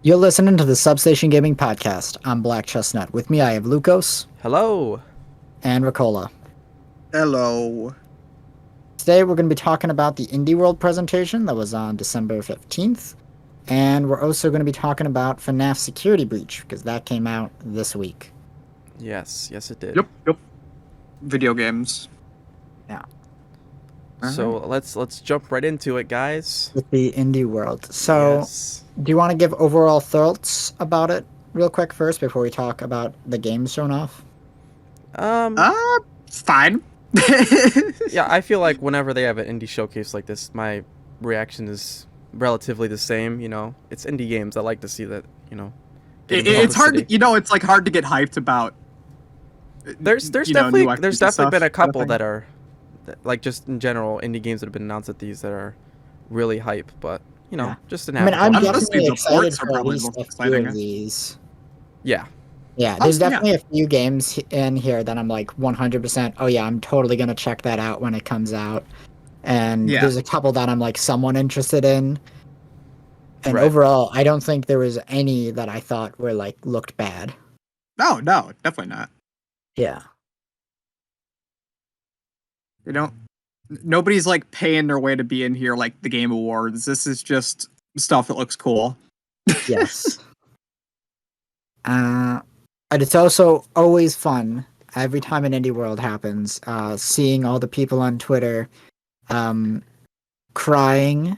You're listening to the Substation Gaming Podcast. I'm Black Chestnut. With me, I have Lukos Hello. and Ricola. Hello. Today, we're going to be talking about the Indie World presentation that was on December 15th. And we're also going to be talking about FNAF Security Breach, because that came out this week. Yes, it did. Yep. Video games. Yeah. So let's jump right into it, guys. With the Indie World. So, Yes. do you want to give overall thoughts about it real quick first before we talk about the games shown off? Fine. Yeah, I feel like whenever they have an indie showcase like this, my reaction is relatively the same. You know, it's indie games. I like to see that. You know, It's hard. It's like hard to get hyped about. There's new definitely IPs been and a stuff, couple kind that are, like, just in general indie games that have been announced at these that are really hype. But you know, Yeah. just an I mean, I'm average. Honestly, definitely the excited ports are for at probably least the most a few of exciting. these. Yeah. Yeah, there's definitely a few games in here that I'm like 100%, oh yeah, I'm totally going to check that out when it comes out. And Yeah. there's a couple that I'm like somewhat interested in. And Right. overall, I don't think there was any that I thought were like looked bad. No, definitely not. Yeah. You know, nobody's like paying their way to be in here like the Game Awards. This is just stuff that looks cool. Yes. And it's also always fun every time an Indie World happens, seeing all the people on Twitter crying,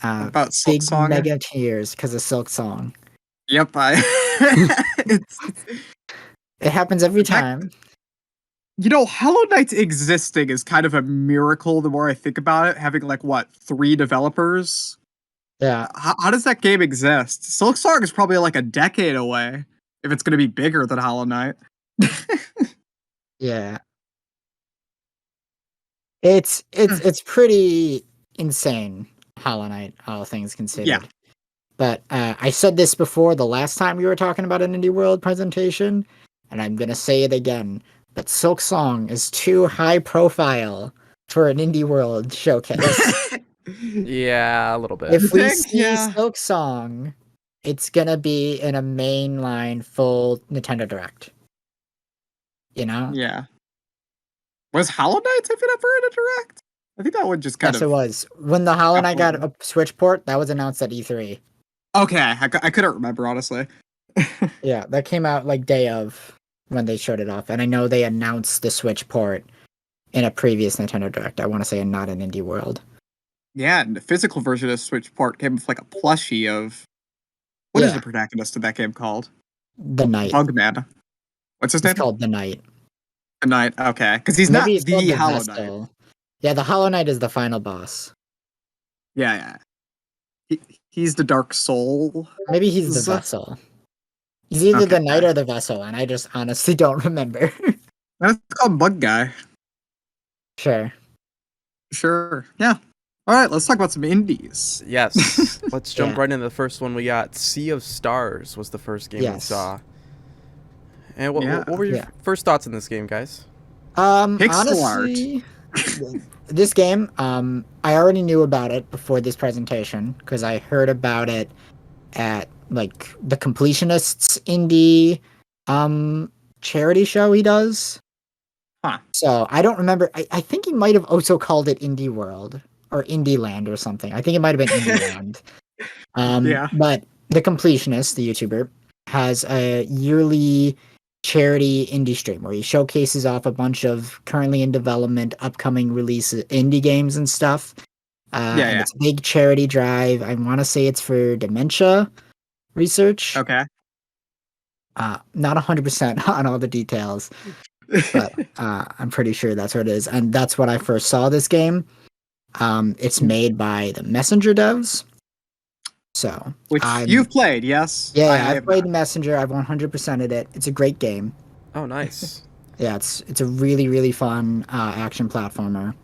About Silk big Song. mega tears because of Silk Song. Yep. It's, It happens every In fact, time. Hollow Knight existing is kind of a miracle. The more I think about it, having like 3 developers. Yeah. How does that game exist? Silk Song is probably like a decade away if it's going to be bigger than Hollow Knight. Yeah. It's pretty insane, Hollow Knight, all things considered. Yeah. But I said this before the last time we were talking about an Indie World presentation, and I'm gonna say it again. But Silk Song is too high profile for an Indie World showcase. Yeah, a little bit. If we think, see yeah. Silk Song, it's gonna be in a mainline full Nintendo Direct. You know? Yeah. Was Hollow Knight even ever in a direct? I think that would just kind Yes, of. it was. When the Hollow Knight got Upload. a Switch port, that was announced at E3. Okay, I couldn't remember, honestly. Yeah, that came out like day of when they showed it off. And I know they announced the Switch port in a previous Nintendo Direct. I want to say not an Indie World. Yeah, and the physical version of Switch port came with like a plushie of. What is Yeah. the protagonist of that game called? The Knight. Bugman. What's his It's name? called The Knight. The Knight. Okay, because he's Maybe not it's called the Hollow Vestal. Knight. Yeah, the Hollow Knight is the final boss. Yeah. He's the Dark Soul. Maybe he's the So- Vessel. He's either the Okay. Knight or the Vessel, and I just honestly don't remember. That's called Bug Guy. Sure. Sure. Yeah. All right, let's talk about some indies. Yes. Let's jump Yeah. right into the first one we got. Sea of Stars was the first game we Yes. saw. And what were your Yeah. first thoughts on this game, guys? Pixel Honestly, this game, I already knew about it before this presentation because I heard about it at like the Completionists indie charity show he does. Huh. So I don't remember. I think he might have also called it Indie World or Indie Land or something. I think it might have been Indie Land. Yeah. But the Completionist, the YouTuber, has a yearly charity indie stream where he showcases off a bunch of currently in development, upcoming releases, indie games and stuff. And it's a big charity drive. I want to say it's for dementia research. Okay. Not 100% on all the details, but I'm pretty sure that's what it is. And that's when I first saw this game. It's made by the Messenger devs. So, Which you've played, yes? yeah, I I've have played not. Messenger. I've 100%ed it. It's a great game. Oh, nice. Yeah, it's a really, really fun action platformer.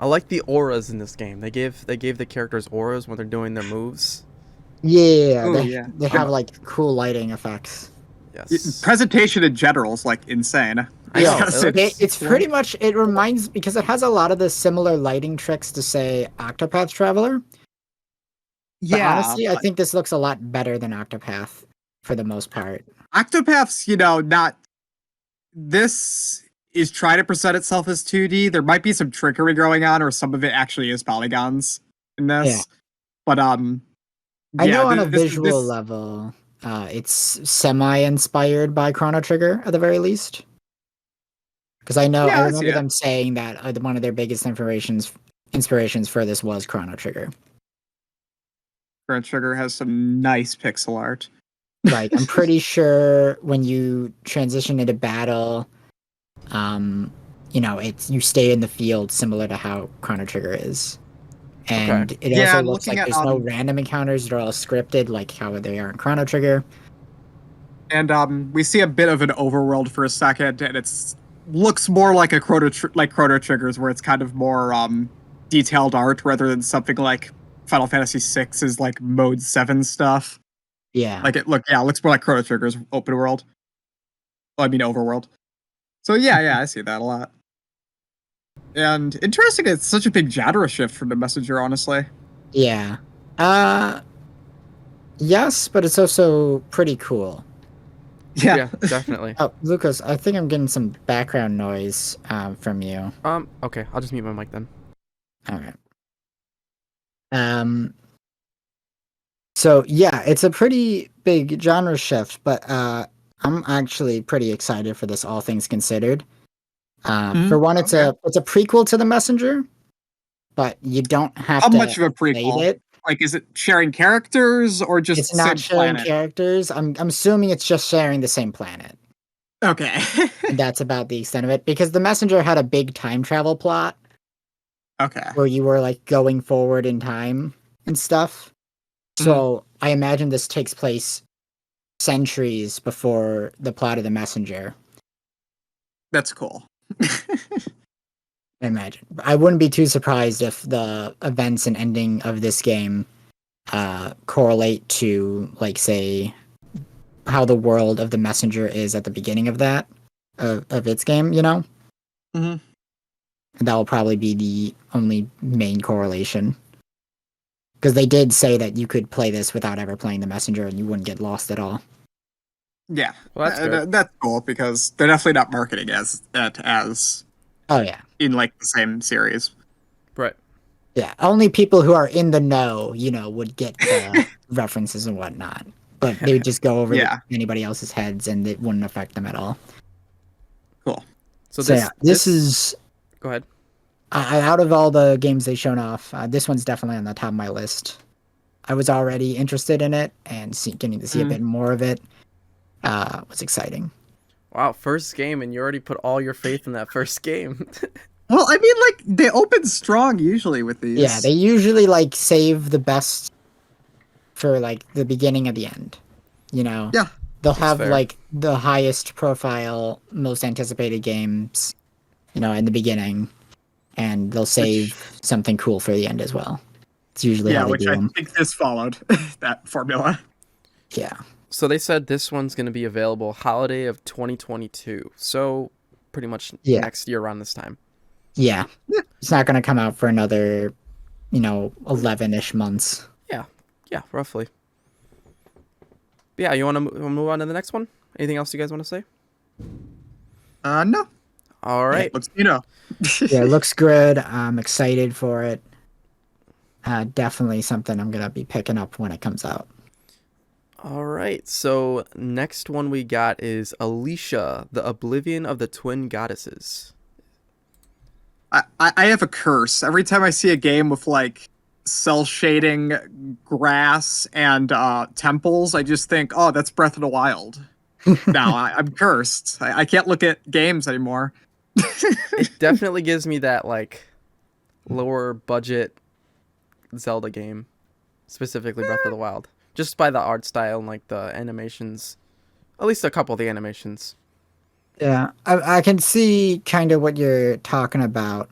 I like the auras in this game. They gave the characters auras when they're doing their moves. Yeah, Ooh, yeah. they have like cool lighting effects. Yes. Presentation in general is like insane. I Yeah, know, gotta it say. looks- it's pretty much, it reminds, because it has a lot of the similar lighting tricks to say Octopath Traveler. But Yeah, honestly, I think this looks a lot better than Octopath for the most part. Octopath's, not. This is trying to present itself as 2D. There might be some trickery going on, or some of it actually is polygons in Yeah. this. But I yeah, know on a this visual this level, it's semi-inspired by Chrono Trigger at the very least. Because I yeah, I see remember it. them saying that one of their biggest inspirations for this was Chrono Trigger. Chrono Trigger has some nice pixel art. Like, I'm pretty sure when you transition into battle, it's you stay in the field similar to how Chrono Trigger is. Okay. And it Yeah, also I'm looks looking like at there's no random encounters, they're all scripted like how they are in Chrono Trigger. and we see a bit of an overworld for a second, and it's looks more like a like Chrono Triggers, where it's kind of more detailed art rather than something like Final Fantasy VI is like Mode 7 stuff. Yeah. Like it looks more like Chrono Trigger's open world. Well, I mean overworld. So yeah, I see that a lot. And interesting, it's such a big genre shift from the Messenger, honestly. Yeah. Uh yes, but it's also pretty cool. Yeah. Yeah, definitely. Oh, Lucas, I think I'm getting some background noise from you. Okay, I'll just mute my mic then. All right. So yeah, it's a pretty big genre shift, but I'm actually pretty excited for this, all things considered. For one, it's Okay. a prequel to The Messenger, but you don't have How to much of a have played prequel? it. Like, is it sharing characters or It's just not same sharing planet? characters. I'm assuming it's just sharing the same planet. Okay. And that's about the extent of it. Because The Messenger had a big time travel plot Okay. where you were like going forward in time and stuff. Mhm. So I imagine this takes place centuries before the plot of The Messenger. That's cool. I imagine. I wouldn't be too surprised if the events and ending of this game correlate to, like, say, how the world of The Messenger is at the beginning of that of its game. Mhm. And that will probably be the only main correlation. Because they did say that you could play this without ever playing The Messenger and you wouldn't get lost at all. Yeah. Well, that's good. That's cool because they're definitely not marketing as Oh yeah. in like the same series. Right. Yeah. Only people who are in the know, would get the references and whatnot. But they would just go over Yeah. anybody else's heads and it wouldn't affect them at all. Cool. So So yeah, this is Go ahead. out of all the games they've shown off, this one's definitely on the top of my list. I was already interested in it, and getting to see a bit more of it was exciting. Wow, first game, and you already put all your faith in that first game. Well, I mean, like they open strong usually with these. Yeah, they usually like save the best for like the beginning of the end. Yeah. They'll That's have fair. like the highest profile, most anticipated games, in the beginning, and they'll Which save something cool for the end as well. It's usually yeah, how they which do I them. think this followed that formula. Yeah. So they said this one's going to be available holiday of 2022. So pretty much Yeah. next year around this time. Yeah. Yeah. It's not going to come out for another, 11-ish months. Yeah, roughly. But yeah, you want to move on to the next one? Anything else you guys want to say? No. All right. Looks, Yeah, it looks good. I'm excited for it. Definitely something I'm going to be picking up when it comes out. All right. So next one we got is Alicia, the Oblivion of the Twin Goddesses. I have a curse. Every time I see a game with like cell shading grass and temples, I just think, oh, that's Breath of the Wild. Now I'm cursed. I can't look at games anymore. It definitely gives me that like lower budget Zelda game, specifically Breath of the Wild, just by the art style and like the animations, at least a couple of the animations. Yeah, I can see kind of what you're talking about.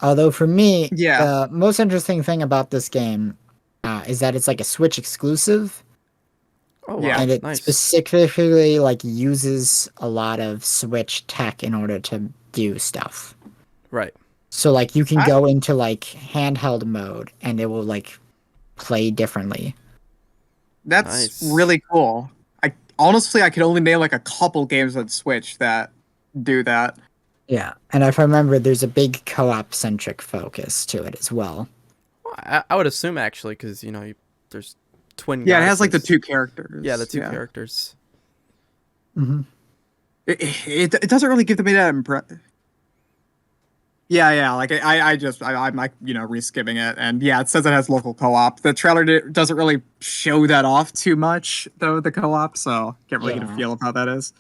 Although for me, Yeah. the most interesting thing about this game is that it's like a Switch exclusive, Oh Yeah. wow, and it nice. specifically like uses a lot of Switch tech in order to do stuff. Right. So like you can I- go into like handheld mode, and it will like play differently. That's Nice. really cool. I could only name like a couple games on Switch that do that. Yeah, and if I remember, there's a big co-op centric focus to it as well. Well, I would assume actually, because there's twin. Yeah, it has like the goddesses. two characters. Yeah, the two characters. Mm-hmm. It doesn't really give me that impression. Yeah. Like I'm like reskimming it, and yeah, it says it has local co-op. The trailer doesn't really show that off too much though. The co-op, so can't really get a feel of how that is.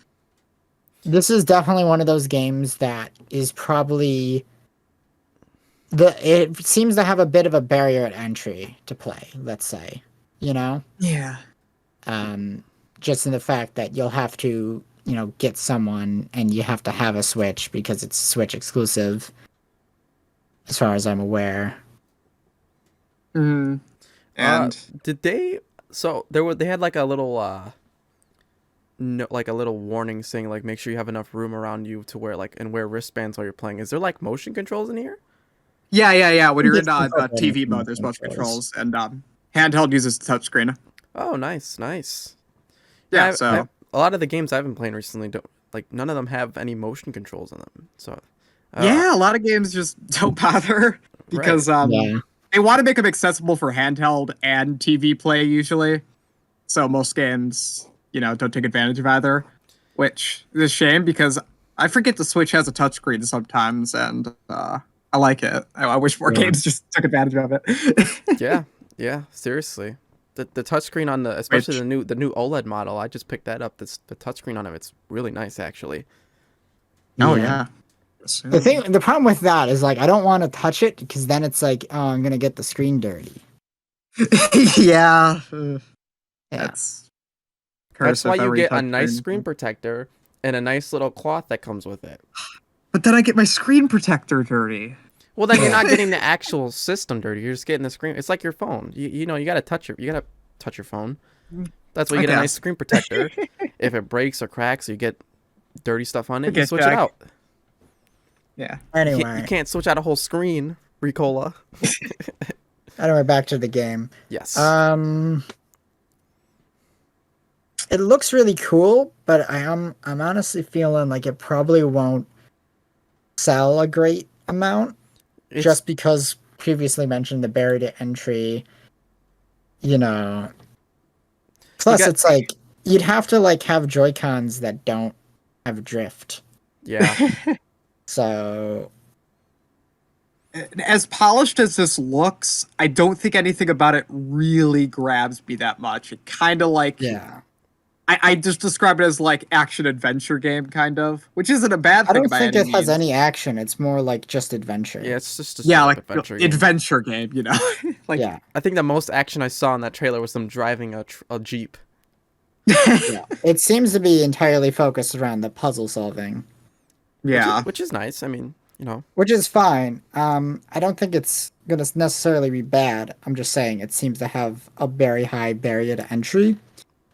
This is definitely one of those games that is probably it seems to have a bit of a barrier at entry to play, let's say. Yeah. Just in the fact that you'll have to, get someone and you have to have a Switch because it's Switch exclusive, as far as I'm aware. And Did they? So they had like a little no, like a little warning saying like make sure you have enough room around you to wear wristbands while you're playing. Is there like motion controls in here? yeah. When you're in It's TV mode, there's motion controls, and handheld uses touchscreen. Oh, nice. Yeah, so a lot of the games I've been playing recently don't none of them have any motion controls in them. So yeah, a lot of games just don't bother because they want to make them accessible for handheld and TV play usually. So most games, don't take advantage of either, which is a shame because I forget the Switch has a touchscreen sometimes, and I like it. I wish more games just took advantage of it. yeah, seriously. The touchscrreen on especially the new OLED model, I just picked that up. The touchscreen on it's really nice actually. Oh yeah. The problem with that is like I don't want to touch it because then it's like, oh, I'm gonna get the screen dirty. Yeah. That's why you get a nice screen protector and a nice little cloth that comes with it. But then I get my screen protector dirty. Well, then you're not getting the actual system dirty. You're just getting the screen. It's like your phone. You gotta touch your phone. That's why you get a nice screen protector. If it breaks or cracks, or you get dirty stuff on it, you switch it out. Yeah. Anyway, you can't switch out a whole screen, Ricola. Anyway, back to the game. Yes. It looks really cool, but I'm honestly feeling like it probably won't sell a great amount. Just because previously mentioned the barrier to entry, Plus, it's like you'd have to like have Joy-Cons that don't have drift. Yeah. So, as polished as this looks, I don't think anything about it really grabs me that much. It kind of like I just describe it as like action adventure game kind of, which isn't a bad thing. I don't think it has any action. It's more like just adventure. Yeah, it's just a like adventure game, like I think the most action I saw in that trailer was them driving a Jeep. It seems to be entirely focused around the puzzle solving. Yeah, which is nice. I mean, which is fine. I don't think it's gonna necessarily be bad. I'm just saying it seems to have a very high barrier to entry.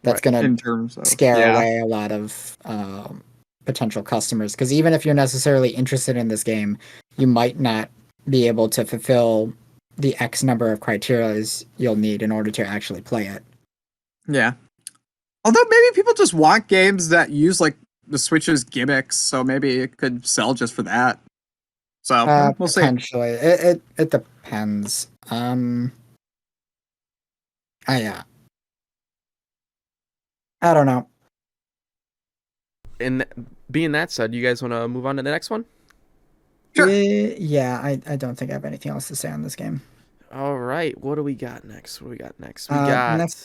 That's going to scare away a lot of potential customers. Because even if you're necessarily interested in this game, you might not be able to fulfill the X number of criteria you'll need in order to actually play it. Yeah. Although maybe people just want games that use like the Switch's gimmicks, so maybe it could sell just for that. So we'll see. Potentially. It depends. Yeah. I don't know. And being that said, you guys want to move on to the next one? Sure. Yeah, I don't think I have anything else to say on this game. All right. What do we got next? We got next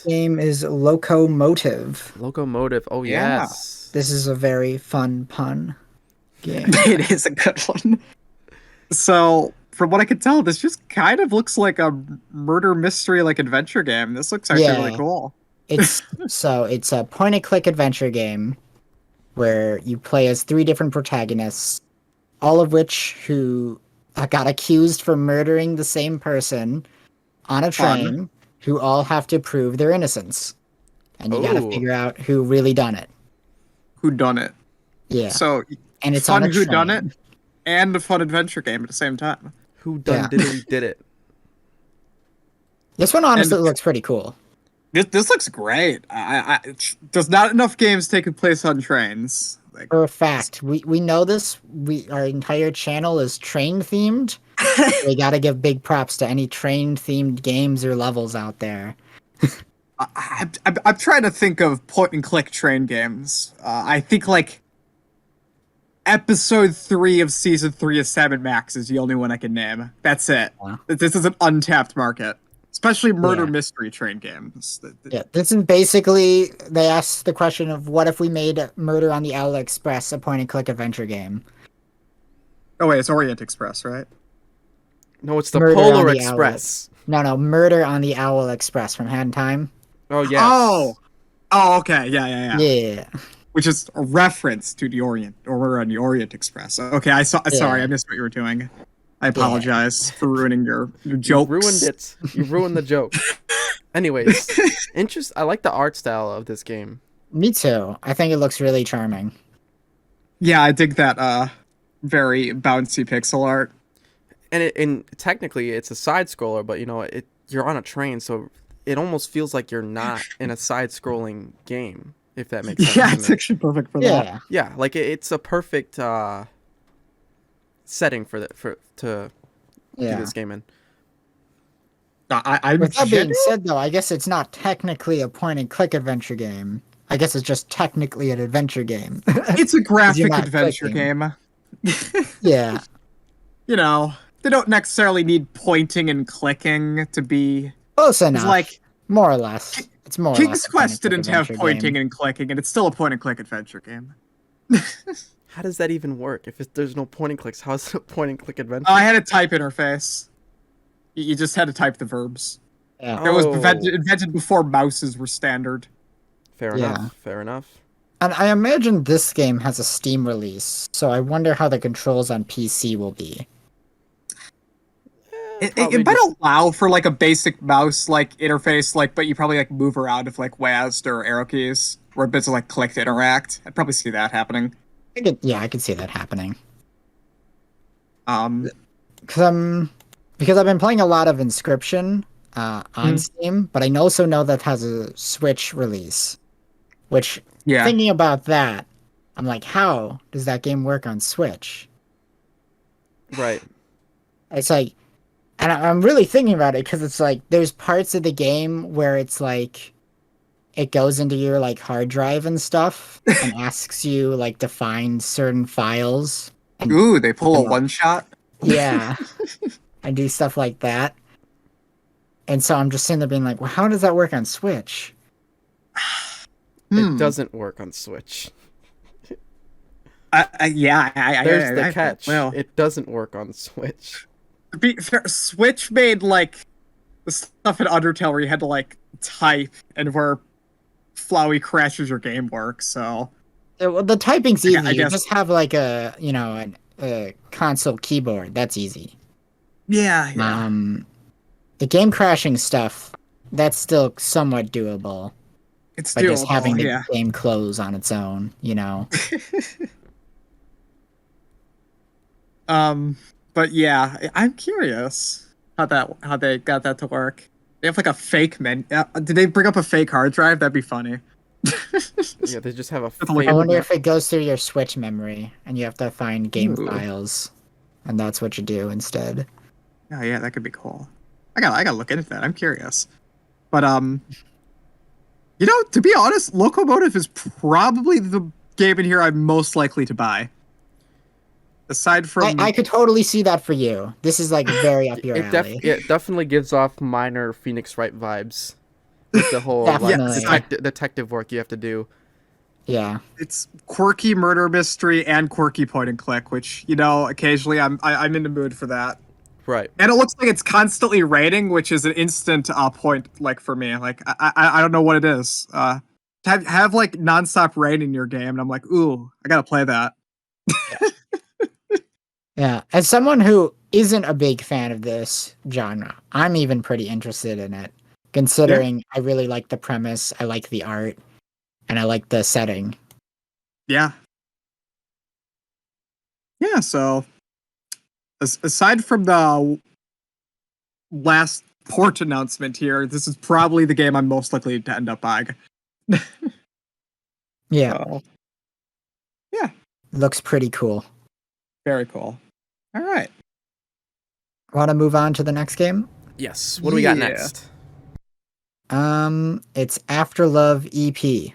game is Locomotive. Locomotive. Oh, yeah. yes. This is a very fun pun game. It is a good one. So, from what I can tell, this just kind of looks like a murder mystery like adventure game. This looks actually really cool. It's a point-and-click adventure game where you play as 3 different protagonists, all of which who got accused for murdering the same person on a train, who all have to prove their innocence. And you gotta figure out who really done it. Who done it? Yeah. So, and it's fun on a who train. done it, and a fun adventure game at the same time. Who done did it? This one honestly looks pretty cool. This looks great. There's not enough games taking place on trains. Like, For a fact, we know this. Our entire channel is train themed. We got to give big props to any train themed games or levels out there. I'm trying to think of point and click train games. I think like episode 3 of season 3 of Salmon Max is the only one I can name. That's it. Yeah. This is an untapped market, especially murder Yeah. mystery train games. Yeah, this is basically they asked the question of what if we made Murder on the Owl Express a point and click adventure game? Oh wait, it's Orient Express, right? No, it's the Murder on Polar the Express. No, Murder on the Owl Express from Hat in Time. Oh yes. Oh, okay, yeah. Yeah. Which is a reference to the Orient, or Murder on the Orient Express. Okay, sorry, I missed what you were doing. I apologize for ruining your jokes. You ruined it. You ruined the joke. Anyways, I like the art style of this game. Me too. I think it looks really charming. Yeah, I dig that very bouncy pixel art. And technically it's a side scroller, but you're on a train, so it almost feels like you're not in a side scrolling game, if that makes sense. Yeah, it's actually perfect for that. Yeah, like it's a perfect setting to do this game in. With that being said, though, I guess it's not technically a point and click adventure game. I guess it's just technically an adventure game. It's a graphic adventure game. Yeah. You know, they don't necessarily need pointing and clicking to be close enough. Like more or less. It's more. King's Quest didn't have pointing and clicking, and it's still a point and click adventure game. How does that even work? If there's no point and clicks, how is it a point and click adventure? I had a type interface. You just had to type the verbs. Yeah. It was invented before mouses were standard. Fair enough. Fair enough. And I imagine this game has a Steam release, so I wonder how the controls on PC will be. It might allow for like a basic mouse like interface, but you probably like move around with like WASD or arrow keys, or bits of like click to interact. I'd probably see that happening. I could see that happening. Because I've been playing a lot of Inscription on Steam, but I also know that has a Switch release. Which, thinking about that, I'm like, how does that game work on Switch? Right. It's like, and I'm really thinking about it because it's like there's parts of the game where it's like it goes into your like hard drive and stuff and asks you like to find certain files. And, ooh, they pull a one shot. Yeah, and do stuff like that. And so I'm just sitting there being like, well, how does that work on Switch? It doesn't work on Switch. There's the catch. Well, it doesn't work on Switch. To be fair, Switch made like the stuff in Undertale where you had to like type and where flowy crashes your game works. So the typing's easy. You just have like a console keyboard. That's easy. Yeah. The game crashing stuff, that's still somewhat doable. It's by doable, just having the game close on its own, But yeah, I'm curious how they got that to work. They have like a fake menu. Did they bring up a fake hard drive? That'd be funny. Yeah, they just have a fake... I wonder if it goes through your Switch memory and you have to find game files, and that's what you do instead. Oh yeah, that could be cool. I gotta look into that. I'm curious. But to be honest, Locomotive is probably the game in here I'm most likely to buy. Aside from... I could totally see that for you. This is like very up your alley. It definitely gives off minor Phoenix Wright vibes. With the whole detective work you have to do. Yeah. It's quirky murder mystery and quirky point and click, which, occasionally I'm in the mood for that. Right. And it looks like it's constantly raiding, which is an instant point, like, for me. Like, I don't know what it is. Have like, nonstop raid in your game, and I'm like, ooh, I gotta play that. Yeah, as someone who isn't a big fan of this genre, I'm even pretty interested in it, considering I really like the premise, I like the art, and I like the setting. Yeah. Yeah, so aside from the last port announcement here. This is probably the game I'm most likely to end up buying. Yeah, So, yeah, looks pretty cool. very cool. All right. Want to move on to the next game? Yes. What do we got Yeah. next? It's After Love EP.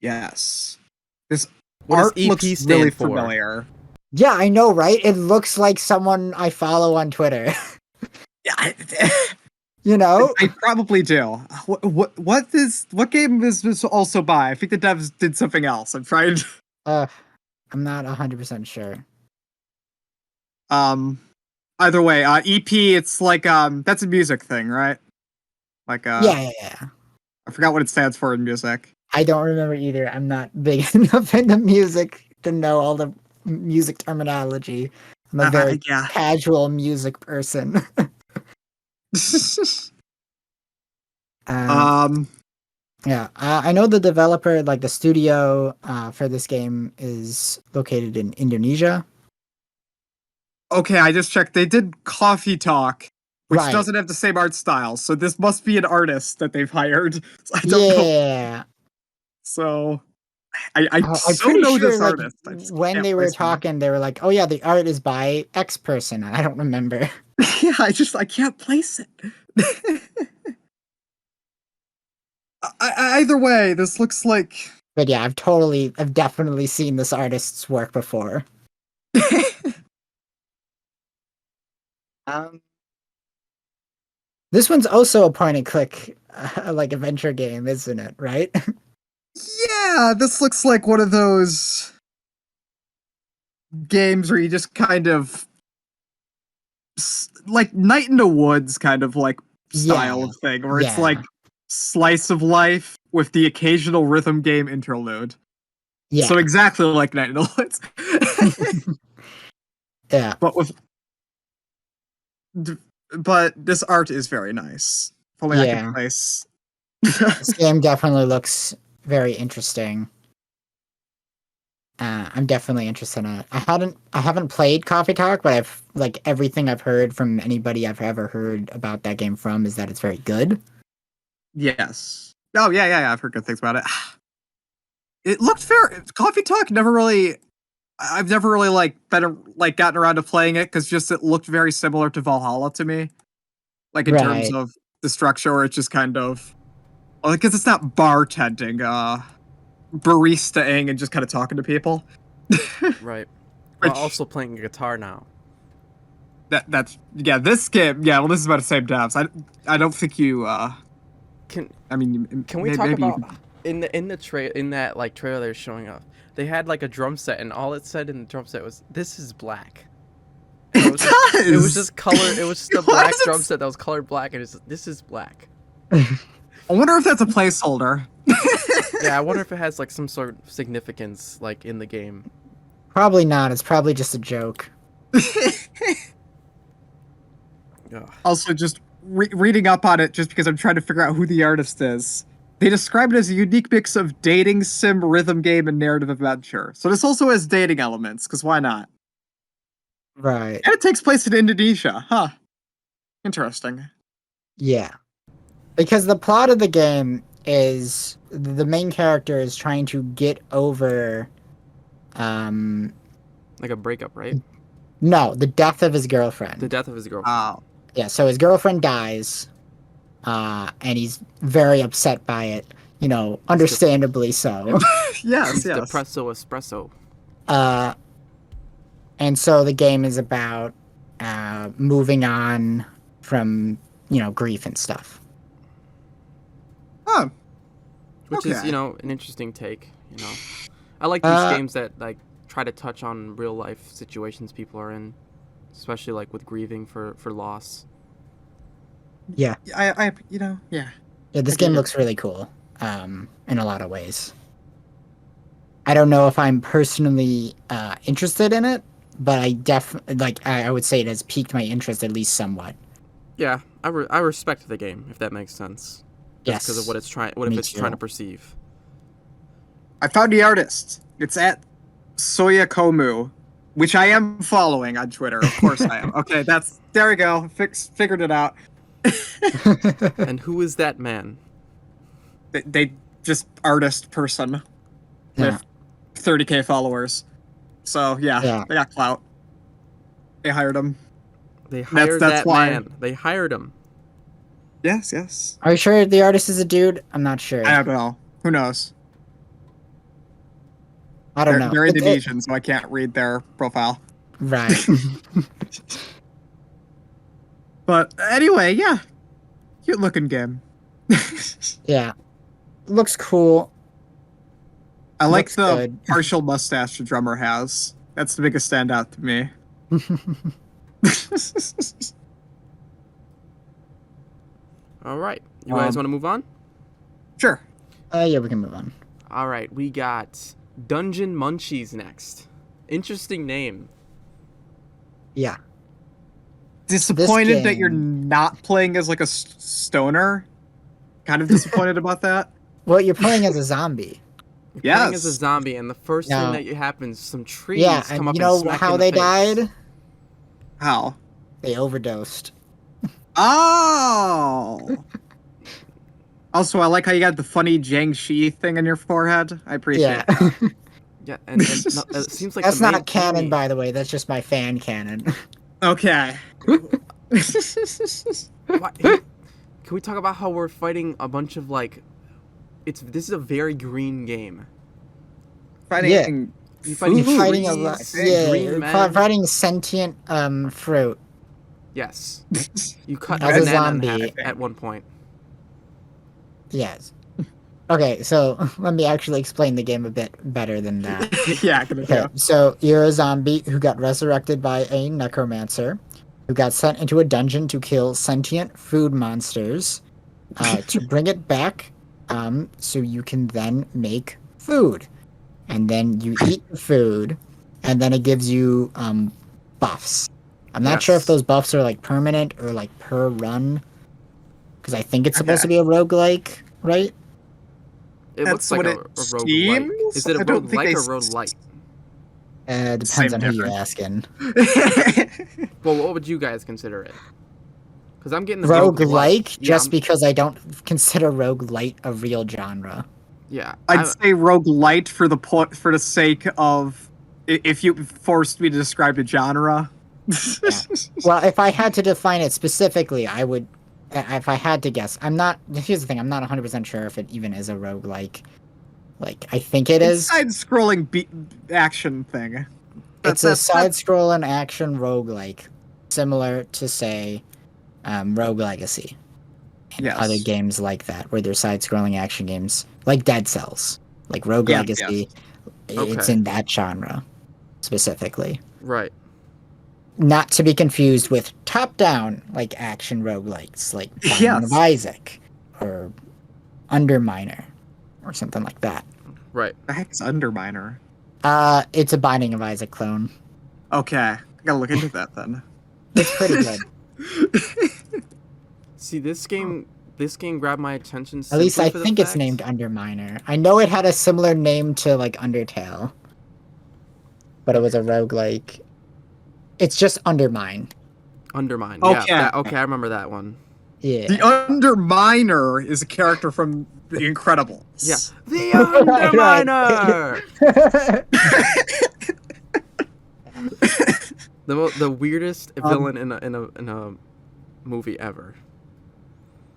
Yes. This What does art EP looks stand really for? familiar. Yeah, I know, right? It looks like someone I follow on Twitter. Yeah, You know? I probably do. What game is this also by? I think the devs did something else. I'm trying to. I'm not 100% sure. Either way, EP. It's like that's a music thing, right? Like Yeah. I forgot what it stands for in music. I don't remember either. I'm not big enough into music to know all the music terminology. I'm a very Yeah. casual music person. Yeah, I know the developer, like the studio for this game, is located in Indonesia. Okay, I just checked. They did Coffee Talk, which Right. doesn't have the same art style, so this must be an artist that they've hired. I don't know. Yeah. So I I'm so pretty know sure, this like, artist. I just when can't they were place who. talking, they were like, "Oh yeah, the art is by X person." I don't remember. Yeah, I can't place it. Either way, this looks like. But yeah, I've definitely seen this artist's work before. Um, this one's also a point and click, like adventure game, isn't it? Right? Yeah, this looks like one of those games where you just kind of like Night in the Woods kind of like style Yeah, of thing, where it's yeah. like slice of life with the occasional rhythm game interlude. Yeah. So exactly like Night in the Woods. Yeah. But this art is very nice. If only I Yeah. could place. This game definitely looks very interesting. I'm definitely interested in it. I haven't played Coffee Talk, but I've like everything I've heard from anybody I've ever heard about that game from is that it's very good. Yes. Oh yeah. I've heard good things about it. It looked fair. Coffee Talk never really. I've never really like gotten around to playing it because just it looked very similar to Valhalla to me, like in terms Right. of the structure, where it's just kind of, well, because it's not bartending, baristaing and just kind of talking to people. Right. While Which- also playing a guitar now. That's this game, well, this is about the same devs. I don't think you Can I mean, Can we talk maybe about in that like trailer they're showing off? They had like a drum set, and all it said in the drum set was "This is black." And it was just color. It was just a Why black does it drum set that was colored black, and it's "This is black." I wonder if that's a placeholder. Yeah, I wonder if it has like some sort of significance like in the game. Probably not. It's probably just a joke. Ugh. Also, just reading up on it, just because I'm trying to figure out who the artist is. They describe it as a unique mix of dating sim, rhythm game, and narrative adventure. So this also has dating elements, because why not? Right. And it takes place in Indonesia, huh? Interesting. Yeah. Because the plot of the game is the main character is trying to get over Like a breakup, right? no, the death of his girlfriend. The death of his girlfriend. Oh. Yeah, so his girlfriend dies, and he's very upset by it. You know, understandably so. Yes. Depresso espresso. And so the game is about moving on from grief and stuff. Oh. Which is, Okay. an interesting take, I like these games that like try to touch on real life situations people are in, especially like with grieving for loss. Yeah. Yeah. Yeah, this I game get it. looks really cool in a lot of ways. I don't know if I'm personally interested in it, but I definitely I would say it has piqued my interest at least somewhat. Yeah, I respect the game, if that makes sense. Yes. Because of what it's trying to perceive. I found the artist. It's at Soya Komu, which I am following on Twitter. Of course I am. Okay, there we go. Figured it out. And who is that man? They just artist person Yeah. with 30K followers. So Yeah. they got clout. They hired him. They hired That's that why. man. They hired him. Yes. Are you sure the artist is a dude? I'm not sure. I don't know. Who knows? I don't know. They're Indonesian, so I can't read their profile. Right. But anyway, yeah. Cute looking game. Yeah. Looks cool. I like Looks the good. partial mustache the drummer has. That's the biggest standout to me. All right. You guys want to move on? Sure. Yeah, we can move on. All right. We got Dungeon Munchies next. Interesting name. Yeah. Disappointed that game- you're not playing as like a stoner. Kind of disappointed about that. Well, you're playing as a zombie. You're Yes. playing as a zombie, and the first No. thing that happens, some trees Yeah, come and up you and know smack you how in the they face. died? How? They overdosed. Oh. Also, I like how you got the funny Jiangxi thing on your forehead. I appreciate Yeah. that. Yeah, and no, it seems like That's the main not canon, enemy- by the way. That's just my fan canon. Okay. What- hey, can we talk about how we're fighting a bunch of like? This is a very green game. Fighting You're fighting food, Fighting a trees, lot. think. Yeah, green you're men. fighting sentient fruit. Yes, you cut As a a banana in half zombie. at one point. Yes. Okay, so let me actually explain the game a bit better than that. Yeah, gonna Okay, go. so you're a zombie who got resurrected by a necromancer, who got sent into a dungeon to kill sentient food monsters, to bring it back, so you can then make food, and then you eat the food, and then it gives you buffs. I'm not sure if Yes. those buffs are like permanent or like per run, because I think it's supposed to Okay. be a roguelike, right? It That's looks like what a it roguelike. seems. Is it a I don't think roguelike they or roguelite? Depends Same on who you're difference. asking. Well, what would you guys consider it? Because I'm getting the Roguelike, Yeah, just because I don't consider roguelite a real genre. yeah. I'd say roguelite for the sake of if you forced me to describe a genre. Well, if I had to define it specifically, I would. If I had to guess, I'm not. Here's the thing: I'm not 100% sure if it even is a roguelike. Like, I think it It's is. side-scrolling action thing. It's a side-scrolling action roguelike, similar to say, Rogue Legacy, and Yes. other games like that, where they're side-scrolling action games, like Dead Cells, like Rogue Yes, Legacy. yes. It's Okay. in that genre, specifically. Right. Not to be confused with top-down like action roguelikes, like Binding Yes. of Isaac or Underminer or something like that. Right. The heck is Underminer? It's a Binding of Isaac clone. Okay, I gotta look into that then. It's pretty good. See, this game grabbed my attention. At least simply I for the think it's fact- named Underminer. I know it had a similar name to like Undertale, but it was a roguelike. It's just Undermine. Undermine. Okay. Yeah. Okay, I remember that one. Yeah. The Underminer is a character from The Incredibles. Yeah. The Underminer. The weirdest villain in a movie ever.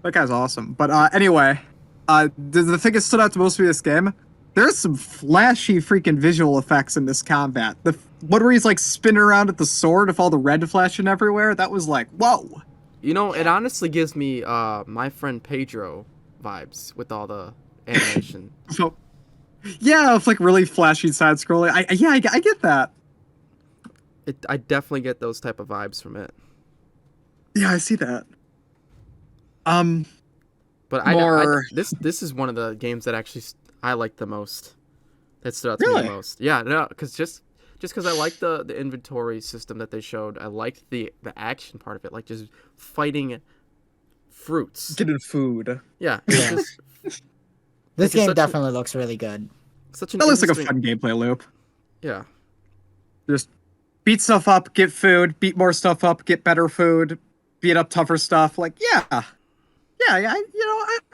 That guy's awesome. But anyway, the thing that stood out to most of me this game, there's some flashy freaking visual effects in this combat. The one where he's like spinning around at the sword with all the red flashing everywhere, that was like, whoa. You know, it honestly gives me my friend Pedro vibes with all the animation. So, yeah, it's like really flashy side scrolling. I get that. I definitely get those type of vibes from it. Yeah, I see that. But More- this is one of the games that actually I like the most. That stood out to me Really? the most. Yeah, no, because just because I like the inventory system that they showed, I liked the action part of it, like just fighting fruits. Getting food. Yeah, Yeah. just This Like, game such definitely looks really good. such an That looks like a interesting- fun gameplay loop. Yeah, Just beat stuff up, get food, beat more stuff up, get better food, beat up tougher stuff. Like, yeah. I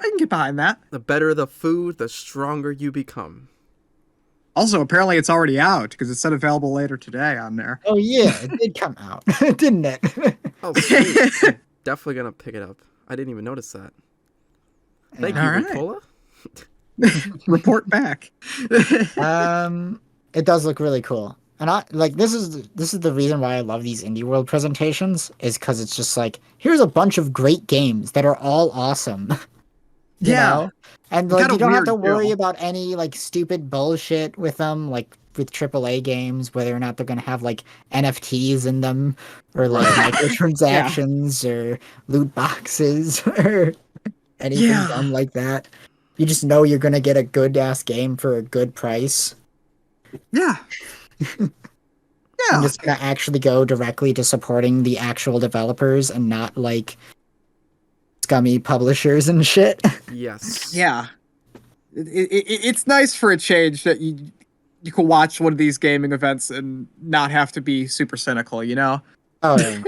can get behind that. The better the food, the stronger you become. Also, apparently it's already out because it said available later today on there. Oh yeah, it did come out, didn't it? Oh, sweet. I'm definitely gonna pick it up. I didn't even notice that. Thank you, All right. Ricola. Report back. It does look really cool. And I like this is the reason why I love these indie world presentations is because it's just like here's a bunch of great games that are all awesome. You know? And like Kinda you don't have to weird, worry too. about any like stupid bullshit with them, like with AAA games, whether or not they're gonna have like NFTs in them or like microtransactions or loot boxes or anything Yeah. dumb like that. You just know you're gonna get a good ass game for a good price. Yeah. I'm Yeah. just gonna actually go directly to supporting the actual developers and not like scummy publishers and shit. Yes. Yeah. It's nice for a change that you can watch one of these gaming events and not have to be super cynical, you know? Oh yeah.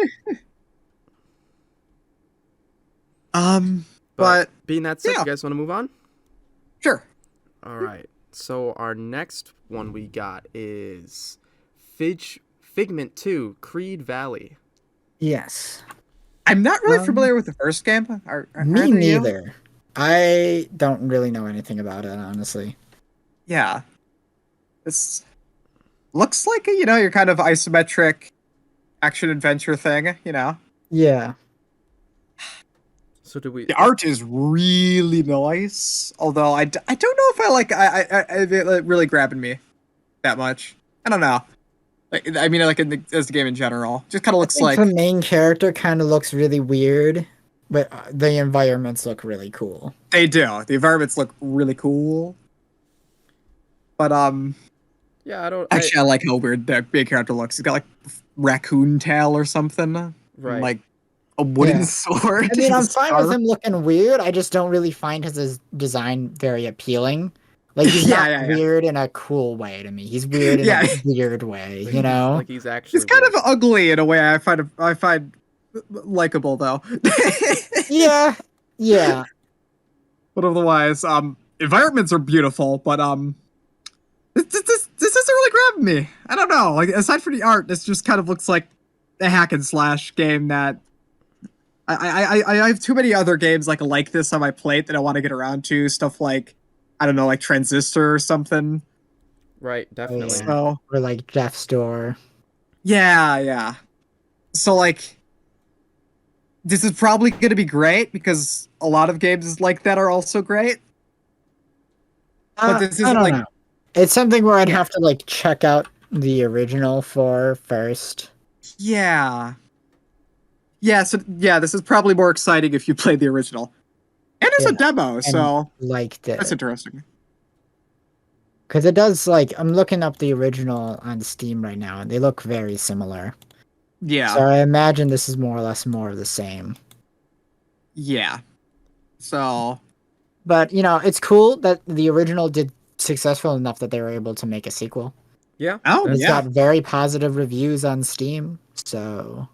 But being that said, yeah. you guys want to move on? Sure. All right. So our next one we got is Figment 2, Creed Valley. Yes. I'm not really familiar with the first game. Me either you? neither. I don't really know anything about it, honestly. Yeah. This looks like your kind of isometric action adventure thing, you know. Yeah. So do we? The art is really nice, although I don't know if I like it really grabbing me that much. I don't know. Like, I mean, like as the game in general, just kind of I looks think like the main character kind of looks really weird, but the environments look really cool. they do. The environments look really cool, but Yeah, I don't. actually, I like how weird the main character looks. He's got like raccoon tail or something, and, Right. like a wooden Yeah. sword. I mean, and a I'm fine with scarf. him looking weird. I just don't really find his design very appealing. Like he's Yeah, not yeah, yeah. weird in a cool way to me. He's weird in Yeah. a weird way, Like you know? like he's actually. He's kind weird. of ugly in a way I find likable though. Yeah. Yeah. But otherwise, environments are beautiful, but this isn't really grabbing me. I don't know. Like aside from the art, this just kind of looks like a hack and slash game that I have too many other games like this on my plate that I want to get around to. Stuff like I don't know, like Transistor or something. Right. Definitely. Yeah. So Or like Death's Door. yeah. So like this is probably going to be great because a lot of games like that are also great. But this I isn't don't like know. It's something where I'd Yeah. have to like check out the original for first. yeah. Yeah, so yeah, this is probably more exciting if you play the original. And it's a Yeah, demo, so Liked that's it. interesting. Because it does like I'm looking up the original on Steam right now and they look very similar. Yeah. So I imagine this is more or less more of the same. Yeah. So But it's cool that the original did successful enough that they were able to make a sequel. Yeah. Oh, And it's yeah. got very positive reviews on Steam. So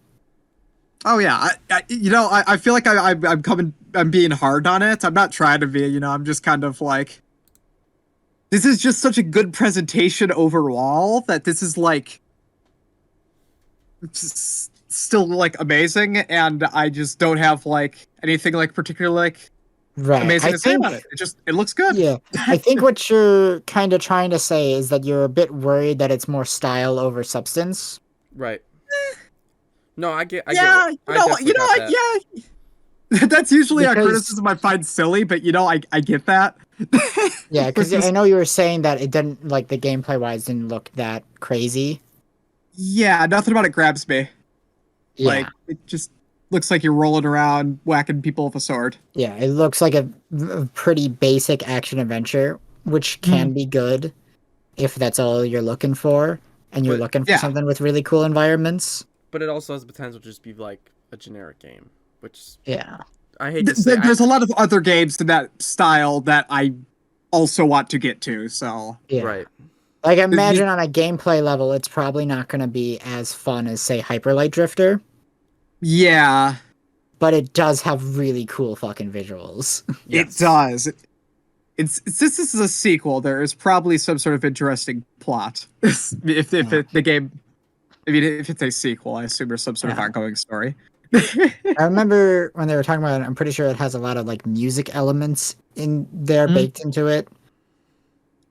Oh yeah, I feel like I'm being hard on it. I'm not trying to be, I'm just kind of like, this is just such a good presentation overall that this is like, still like amazing, and I just don't have like anything like particularly like right. amazing I to say think about it. It looks good. yeah. I think what you're kind of trying to say is that you're a bit worried that it's more style over substance. Right. No, I get. I Yeah, get. I definitely got that. yeah. That's usually a Because- criticism I find silly, but I get that. Yeah, because Which is- I know you were saying that it didn't like the gameplay wise didn't look that crazy. yeah, nothing about it grabs me. Yeah, Like it just looks like you're rolling around whacking people with a sword. yeah, it looks like a pretty basic action adventure, which can be good if that's all you're looking for, and you're But- looking for Yeah. something with really cool environments. But it also has the potential to just be like a generic game, which Yeah, I hate to say. There's a lot of other games in that style that I also want to get to. So yeah. Right. Like imagine on a gameplay level, it's probably not going to be as fun as say Hyper Light Drifter. yeah, but it does have really cool fucking visuals. It does. Since this is a sequel, there is probably some sort of interesting plot. if the game, I mean, if it's a sequel, I assume there's some sort of ongoing story. I remember when they were talking about it, I'm pretty sure it has a lot of like music elements in there baked into it.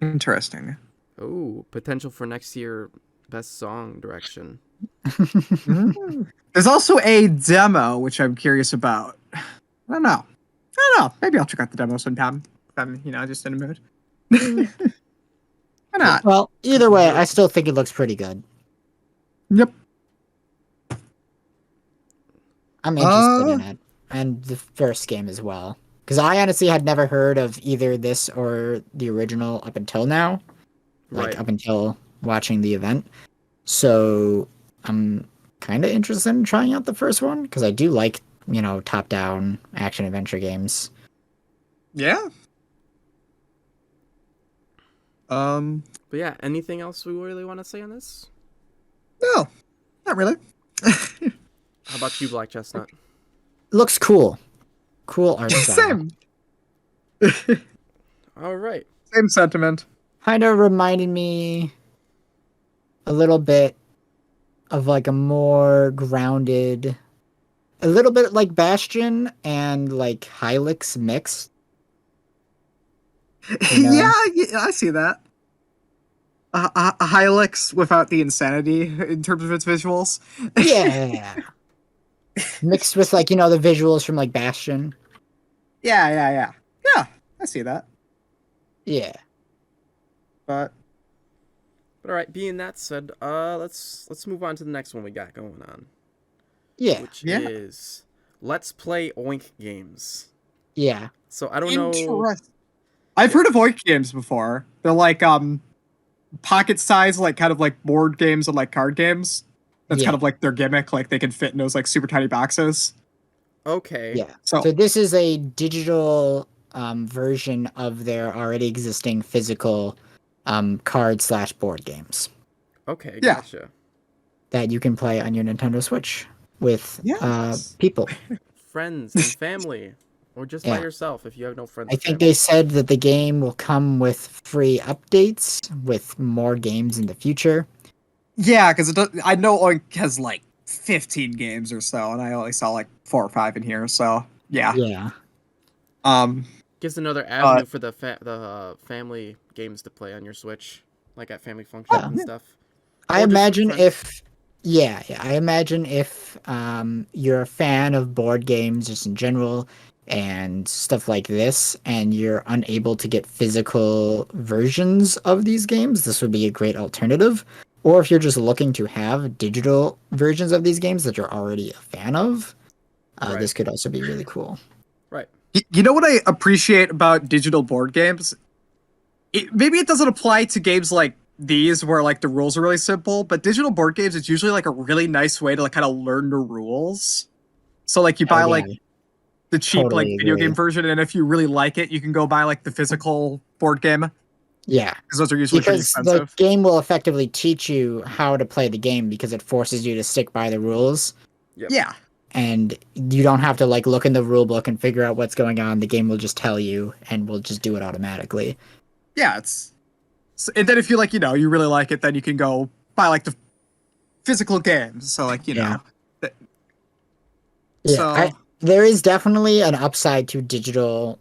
Interesting. Oh, potential for next year best song direction. There's also a demo which I'm curious about. I don't know. Maybe I'll check out the demo sometime. If I'm, just in a mood. Why not? Well, either way, I still think it looks pretty good. Yep. I'm interested in it, and the first game as well. Because I honestly had never heard of either this or the original up until now. Up until watching the event. So I'm kind of interested in trying out the first one, because I do like, top-down action-adventure games. Yeah. But yeah, anything else we really want to say on this? No, not really. How about you, Black Chestnut? Looks cool. Cool art style. Same. All right. Same sentiment. Kind of reminded me a little bit of like a more grounded, a little bit like Bastion and like Hylix mixed. Yeah, I see that. A Hylix without the insanity in terms of its visuals. Yeah. Mixed with like, the visuals from like Bastion. Yeah, I see that. Yeah. But all right, being that said, let's move on to the next one we got going on. Yeah. Which is Let's Play Oink Games. Yeah. So I don't know. I've heard of Oink games before. They're like pocket size, like kind of like board games and like card games. That's kind of like their gimmick. Like they can fit in those like super tiny boxes. Okay. Yeah. So this is a digital version of their already existing physical card/board games. Okay, gotcha. That you can play on your Nintendo Switch with people. Friends and family. Or just by yourself if you have no friends. I think they said that the game will come with free updates with more games in the future. Yeah, because I know Oink has like 15 games or so, and I only saw like 4 or 5 in here. So yeah. Gives another avenue for the family games to play on your Switch, like at family functions and stuff. I imagine if you're a fan of board games just in general and stuff like this, and you're unable to get physical versions of these games, this would be a great alternative. Or if you're just looking to have digital versions of these games that you're already a fan of, this could also be really cool. Right. You know what I appreciate about digital board games? Maybe it doesn't apply to games like these where like the rules are really simple, but digital board games, it's usually like a really nice way to like kind of learn the rules. So like you buy like the cheap video game version, and if you really like it, you can go buy like the physical board game. Yeah, because those are usually pretty expensive. The game will effectively teach you how to play the game because it forces you to stick by the rules. Yep. Yeah, and you don't have to like look in the rule book and figure out what's going on. The game will just tell you, and will just do it automatically. Yeah, and then if you like, you really like it, then you can go buy like the physical games. So like, there is definitely an upside to digital,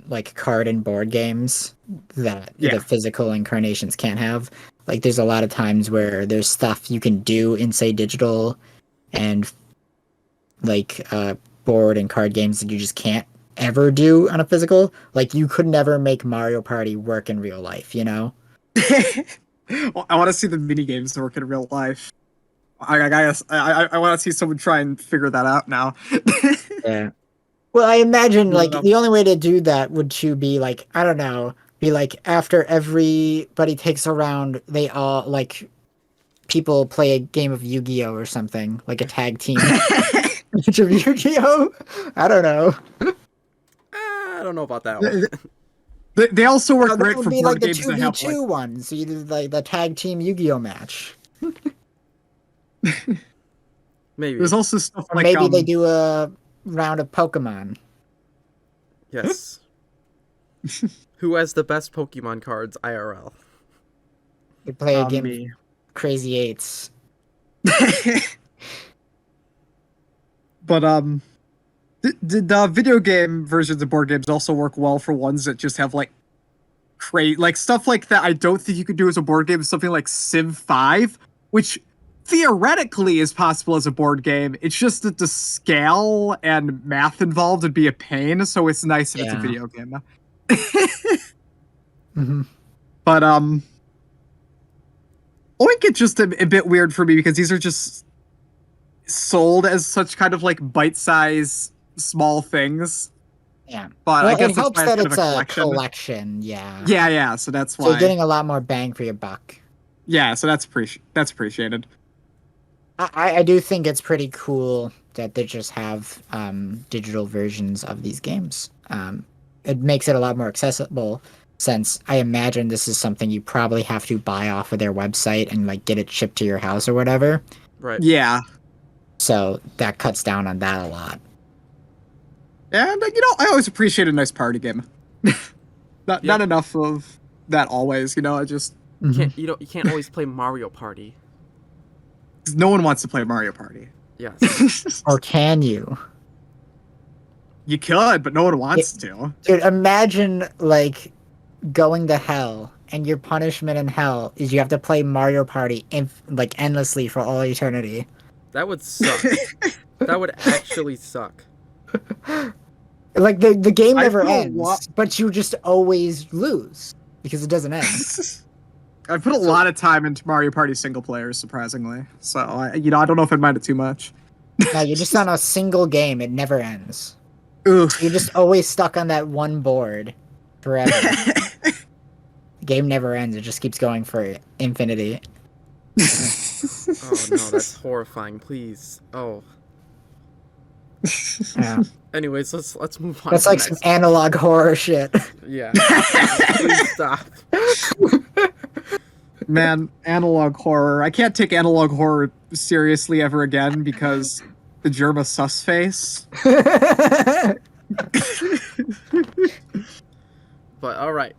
like card and board games that the physical incarnations can't have. Like, there's a lot of times where there's stuff you can do in, say, digital and like board and card games that you just can't ever do on a physical. Like, you could never make Mario Party work in real life, Well, I want to see the mini games work in real life. I guess I want to see someone try and figure that out now. Yeah. Well, I imagine like the only way to do that would to be like, I don't know, be like after everybody takes a round, they all like people play a game of Yu-Gi-Oh or something, like a tag team match of Yu-Gi-Oh. I don't know. I don't know about that one. They also work great for board like games that have the 2v2 ones. So you do like the tag team Yu-Gi-Oh match. Maybe there's also stuff or like maybe they do a round of Pokemon. Yes. Who has the best Pokemon cards IRL? We play a game Me. of Crazy Eights. But did the video game versions of board games also work well for ones that just have like stuff like that? I don't think you could do as a board game. Something like Civ 5, which theoretically is possible as a board game. It's just that the scale and math involved would be a pain. So it's nice that it's a video game. Mm-hmm. But Oink it's just a bit weird for me because these are just sold as such kind of like bite-sized small things. Yeah. But Well, I guess it helps that's why that it's it's kind of a collection. Yeah. Yeah, so that's So why. you're getting a lot more bang for your buck. Yeah, so that's appreciated. I do think it's pretty cool that they just have digital versions of these games. It makes it a lot more accessible, since I imagine this is something you probably have to buy off of their website and like get it shipped to your house or whatever. Right. Yeah. So that cuts down on that a lot. And I always appreciate a nice party game. Not enough of that always, I just You can't always play Mario Party. no one wants to play Mario Party. Yes. Or can you? You could, but no one wants to. Dude, imagine like going to hell and your punishment in hell is you have to play Mario Party like endlessly for all eternity. That would suck. That would actually suck. Like the game never feel ends, but you just always lose because it doesn't end. I put a lot of time into Mario Party single player, surprisingly. So I don't know if I'd mind it too much. No, you're just on a single game. It never ends. Oof. You're just always stuck on that one board forever. The game never ends. It just keeps going for infinity. Oh no, that's horrifying. Please. Oh. Yeah. Anyways, let's move on. That's to like the some next. analog horror shit. Yeah. Please stop. Man, analog horror. I can't take analog horror seriously ever again because the Germa sus face. But all right.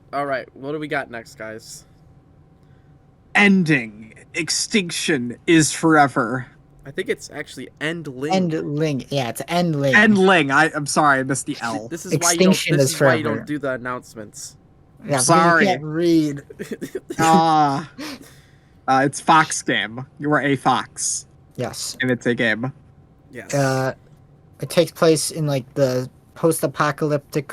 What do we got next, guys? Ending. Extinction is forever. I think it's actually Endling. Endling. Yeah, it's Endling. Endling. I'm sorry, I missed the L. This is Extinction why you don't. This is is why you forever. don't do the announcements. Yeah, because Sorry. you can't read. It's Fox game. You are a fox, Yes. and it's a game. Yes. It takes place in like the post-apocalyptic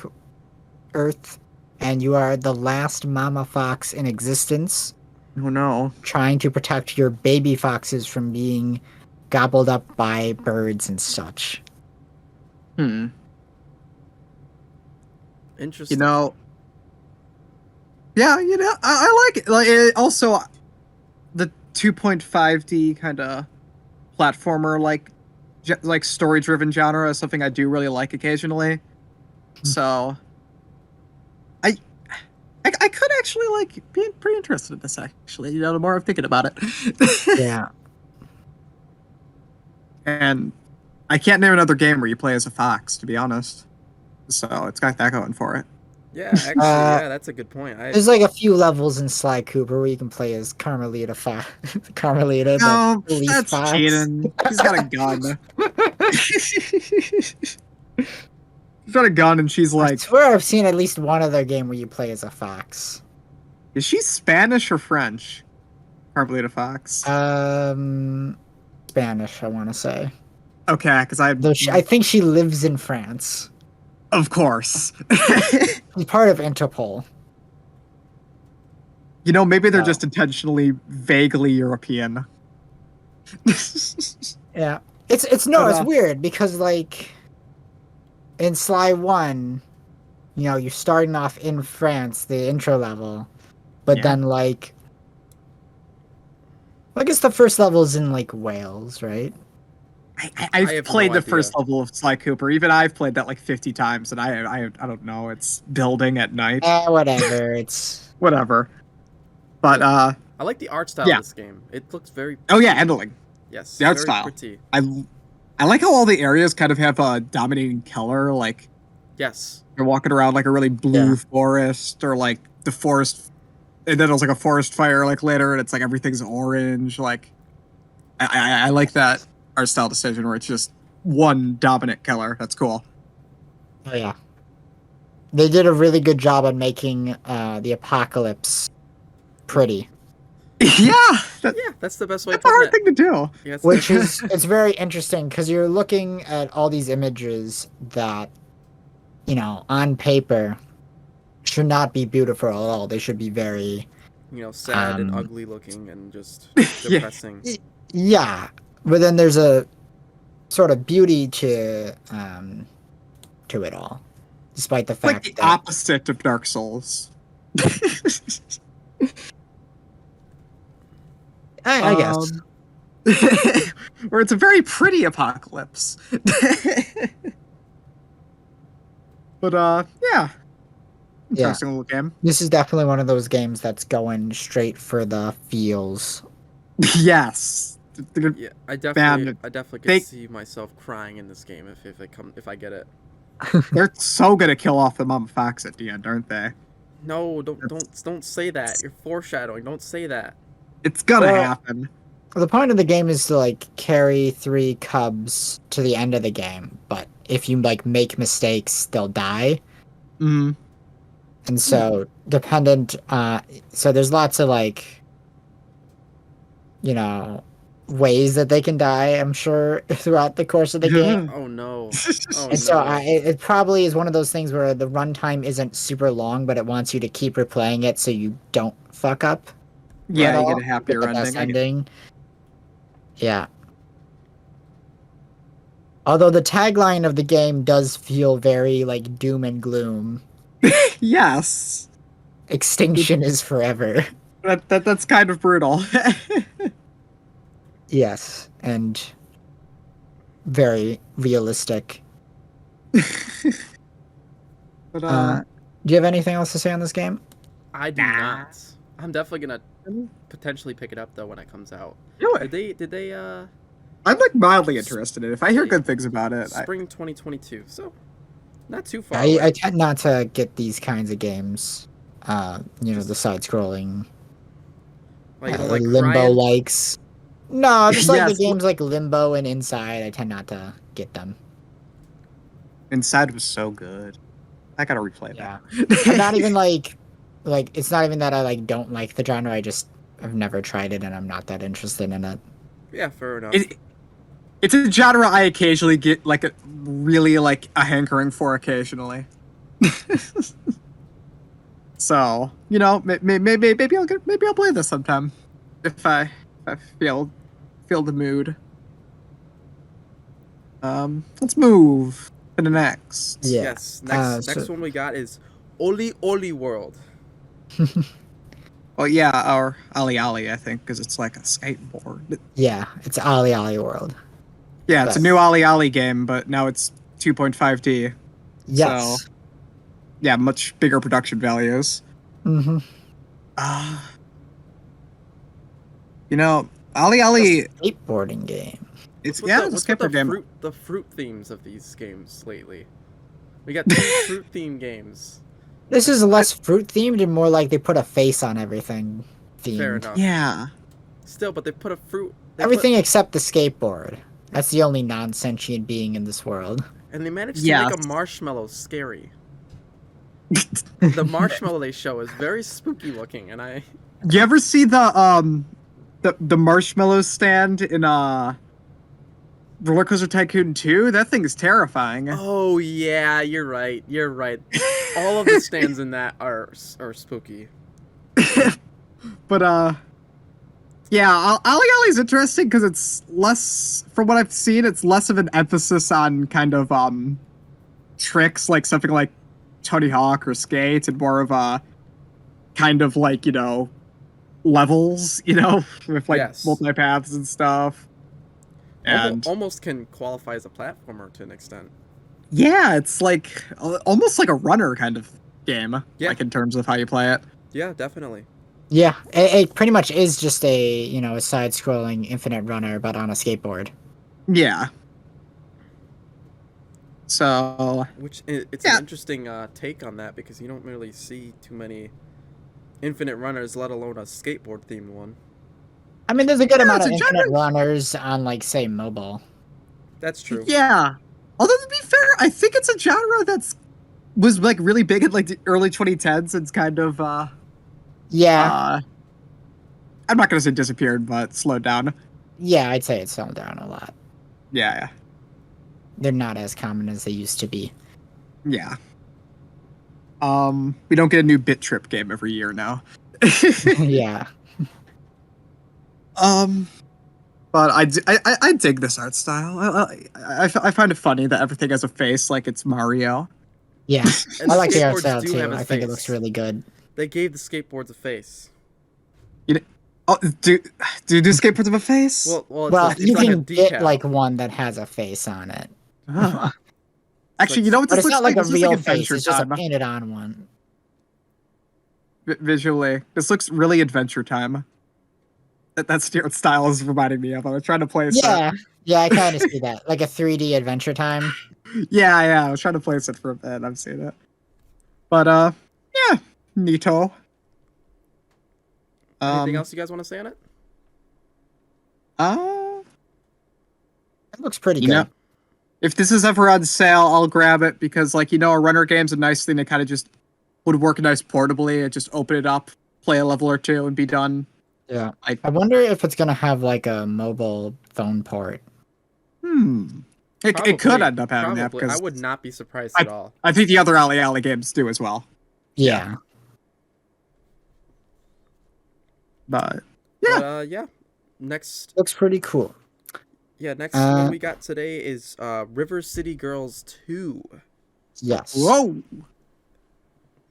Earth, and you are the last mama fox in existence, Oh no. trying to protect your baby foxes from being gobbled up by birds and such. Interesting. Yeah, I like it. Like it also, the 2.5D kind of platformer like story-driven genre is something I do really like occasionally. So, I could actually like be pretty interested in this. Actually, the more I'm thinking about it. Yeah. And I can't name another game where you play as a fox, to be honest. So it's got that going for it. Yeah, actually, that's a good point. There's like a few levels in Sly Cooper where you can play as Carmelita Carmelita. No, the police that's fox. cheating. He's got a gun. She's got a gun, and she's I like, swear I've seen at least one other game where you play as a fox. is she Spanish or French? Carmelita Fox. Spanish, I want to say. Okay, because I think she lives in France. of course. She's part of Interpol. Maybe they're just intentionally vaguely European. Yeah, it's weird because like in Sly 1, you're starting off in France, the intro level, but then like I guess the first level is in like Wales, right? I've played no the idea. first level of Sly Cooper. Even I've played that like 50 times, and I don't know. It's building at night. Whatever. It's Whatever. But I like the art style yeah. of this game. It looks very. Oh yeah, Endling. Yes. The art very style. Pretty. I like how all the areas kind of have a dominating color. Like Yes. you're walking around like a really blue Yeah. forest, or like the forest, and then it was like a forest fire like later, and it's like everything's orange. Like I like that art style decision where it's just one dominant color. That's cool. Oh yeah. They did a really good job on making the apocalypse pretty. Yeah, that, Yeah, that's the best way of that's a putting hard it. thing to do. Yeah, that's Which the- is it's very interesting because you're looking at all these images that, on paper should not be beautiful at all. They should be very sad and Um, ugly looking and just Yeah. depressing. yeah. But then there's a sort of beauty to it all, despite the It's like fact the that opposite of Dark Souls. I guess. Where it's a very pretty apocalypse. But yeah. Interesting little game. This is definitely one of those games that's going straight for the feels. Yes. Yeah, I definitely could they- see myself crying in this game if I get it. They're so gonna kill off the Mama Fox at the end, aren't they? No, don't say that. You're foreshadowing. Don't say that. It's gonna Well- happen. The point of the game is to carry 3 cubs to the end of the game, but if you make mistakes, they'll die. Mm-hmm. And so dependent so there's lots of ways that they can die, I'm sure, throughout the course of the game. Oh no. Oh And so no. it probably is one of those things where the runtime isn't super long, but it wants you to keep replaying it so you don't fuck up. Yeah, at you all. get a happier Get the best ending. ending. Yeah. Although the tagline of the game does feel very doom and gloom. Yes. Extinction is forever. That's kind of brutal. Yes, and very realistic. But Do you have anything else to say on this game? I do Nah. not. I'm definitely gonna potentially pick it up though when it comes out. really, Did they I'm mildly interested in it. If I hear good things about it, spring 2022? So not too far. I away. tend not to get these kinds of games. The side-scrolling Like, you don't Limbo crying? likes. No, just the Yes. games like Limbo and Inside. I tend not to get them. Inside was so good. I gotta replay Yeah, that. I'm not even like it's not even that I don't like the genre. I've never tried it and I'm not that interested in it. Yeah, fair enough. It's a genre I occasionally get really a hankering for occasionally. So maybe I'll play this sometime if I feel the mood. Let's move to the next. Yeah. Yes. Next one we got is Oli Oli World. Well, yeah, or Ali Ali, I think, because it's like a skateboard. Yeah, it's Ali Ali World. Yeah, it's a new Ali Ali game, but now it's 2.5D. Yes. So, yeah, much bigger production values. Mm-hmm. Ali Ali, Skateboarding game. it's What's yeah, with it's a the skateboard game. the fruit themes of these games lately? We got 2 fruit theme games. This is less fruit themed and more like they put a face on everything themed. Fair enough. Yeah. Still, but they put a fruit. Everything except the skateboard. That's the only non-sentient being in this world. And they managed to Yes. make a marshmallow scary. The marshmallow they show is very spooky looking, and I. You ever see the marshmallow stand in Roller Coaster Tycoon 2? That thing is terrifying. Oh yeah, you're right. You're right. All of the stands in that are spooky. But yeah, Ali Ali's interesting because it's less, from what I've seen, it's less of an emphasis on kind of tricks like something like Tony Hawk or Skate, and more of a kind of levels, with Yes. multi-paths and stuff. And Almost can qualify as a platformer to an extent. yeah, it's almost like a runner kind of game, Yeah. in terms of how you play it. Yeah, definitely. Yeah, it pretty much is just a side-scrolling infinite runner, but on a skateboard. Yeah. So It's Yeah. an interesting take on that because you don't really see too many infinite runners, let alone a skateboard themed one. I mean, there's a good amount it's of a infinite genre. runners on, like, say, mobile. That's true. Yeah. Although to be fair, I think it's a genre was like really big in like the early 2010s. It's kind of Yeah, I'm not gonna say disappeared, but slowed down. yeah, I'd say it's slowed down a lot. Yeah, They're not as common as they used to be. yeah. We don't get a new Bit Trip game every year now. Yeah. But I dig this art style. I find it funny that everything has a face, like it's Mario. Yeah. And I the like the art skateboards style do too. have a I think it looks face. really good. They gave the skateboards a face. You know, oh, do skateboards have a face? Well, Well, it's you like a can get decal. like one that has a face on it. Ah. It's Actually, like- you know what But this it's looks not like a This looks like real face, Adventure it's just a Time. painted on one. Visually, this looks really Adventure Time. That's what style is reminding me of. I was trying to place Yeah. Yeah, I kind of see that. Like a 3D Adventure Time. it. Yeah. I was trying to place it for a bit. I've seen it. But yeah, neato. Anything else you guys want to say on it? Uh, It looks pretty you good. know, if this is ever on sale, I'll grab it because, like, a runner game's a nice thing that kind of just would work nice portably and just open it up, play a level or two, and be done. Yeah. Like, I wonder if it's gonna have like a mobile phone port. it could end up having that Probably. I because would not be surprised at all. I think the other Alley games do as well. Yeah. But Yeah. Next Looks pretty cool. next one we got today is River City Girls 2. Yes. whoa,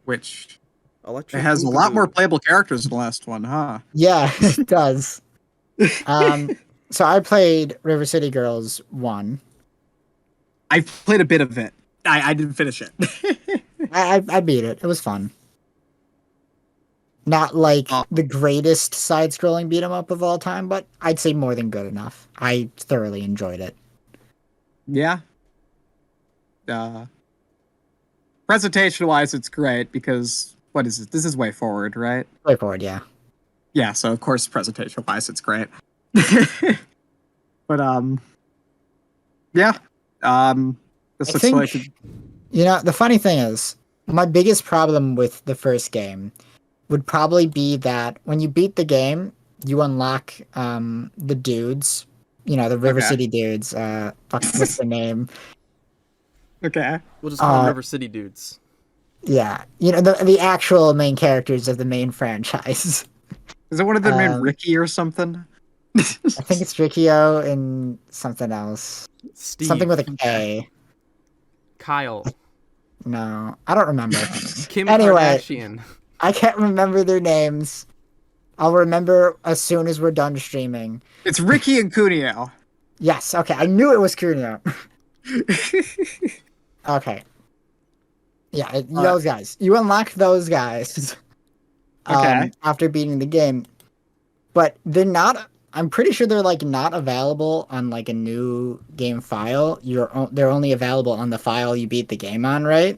which Electric it has a lot Boogaloo. more playable characters than the last one, huh? Yeah, it does. So I played River City Girls 1. I played a bit of it. I didn't finish it. I beat it. It was fun. Not like the greatest side-scrolling beat 'em up of all time, but I'd say more than good enough. I thoroughly enjoyed it. Yeah. Presentation-wise, it's great because what is it? This is Way Forward, right? Way forward, yeah. Yeah, so of course, presentation-wise, it's great. But yeah. This I looks think, like you know, the funny thing is, my biggest problem with the first game would probably be that when you beat the game, you unlock the dudes, you know, the River Okay. City dudes. What's the name? okay. We'll just call them River City dudes. Yeah, you know, the actual main characters of the main franchise. Is it one of them named Um, Ricky or something? I think it's Riccio and something else. Steve. Something with a K. Kyle. No, I don't remember. Kim Anyway. Kardashian. I can't remember their names. I'll remember as soon as we're done streaming. It's Ricky and Cuneo. Yes, okay, I knew it was Cuneo. Okay. Yeah, those guys. You unlock those guys Okay. after beating the game. But they're not... I'm pretty sure they're, like, not available on, like, a new game file. They're only available on the file you beat the game on, right?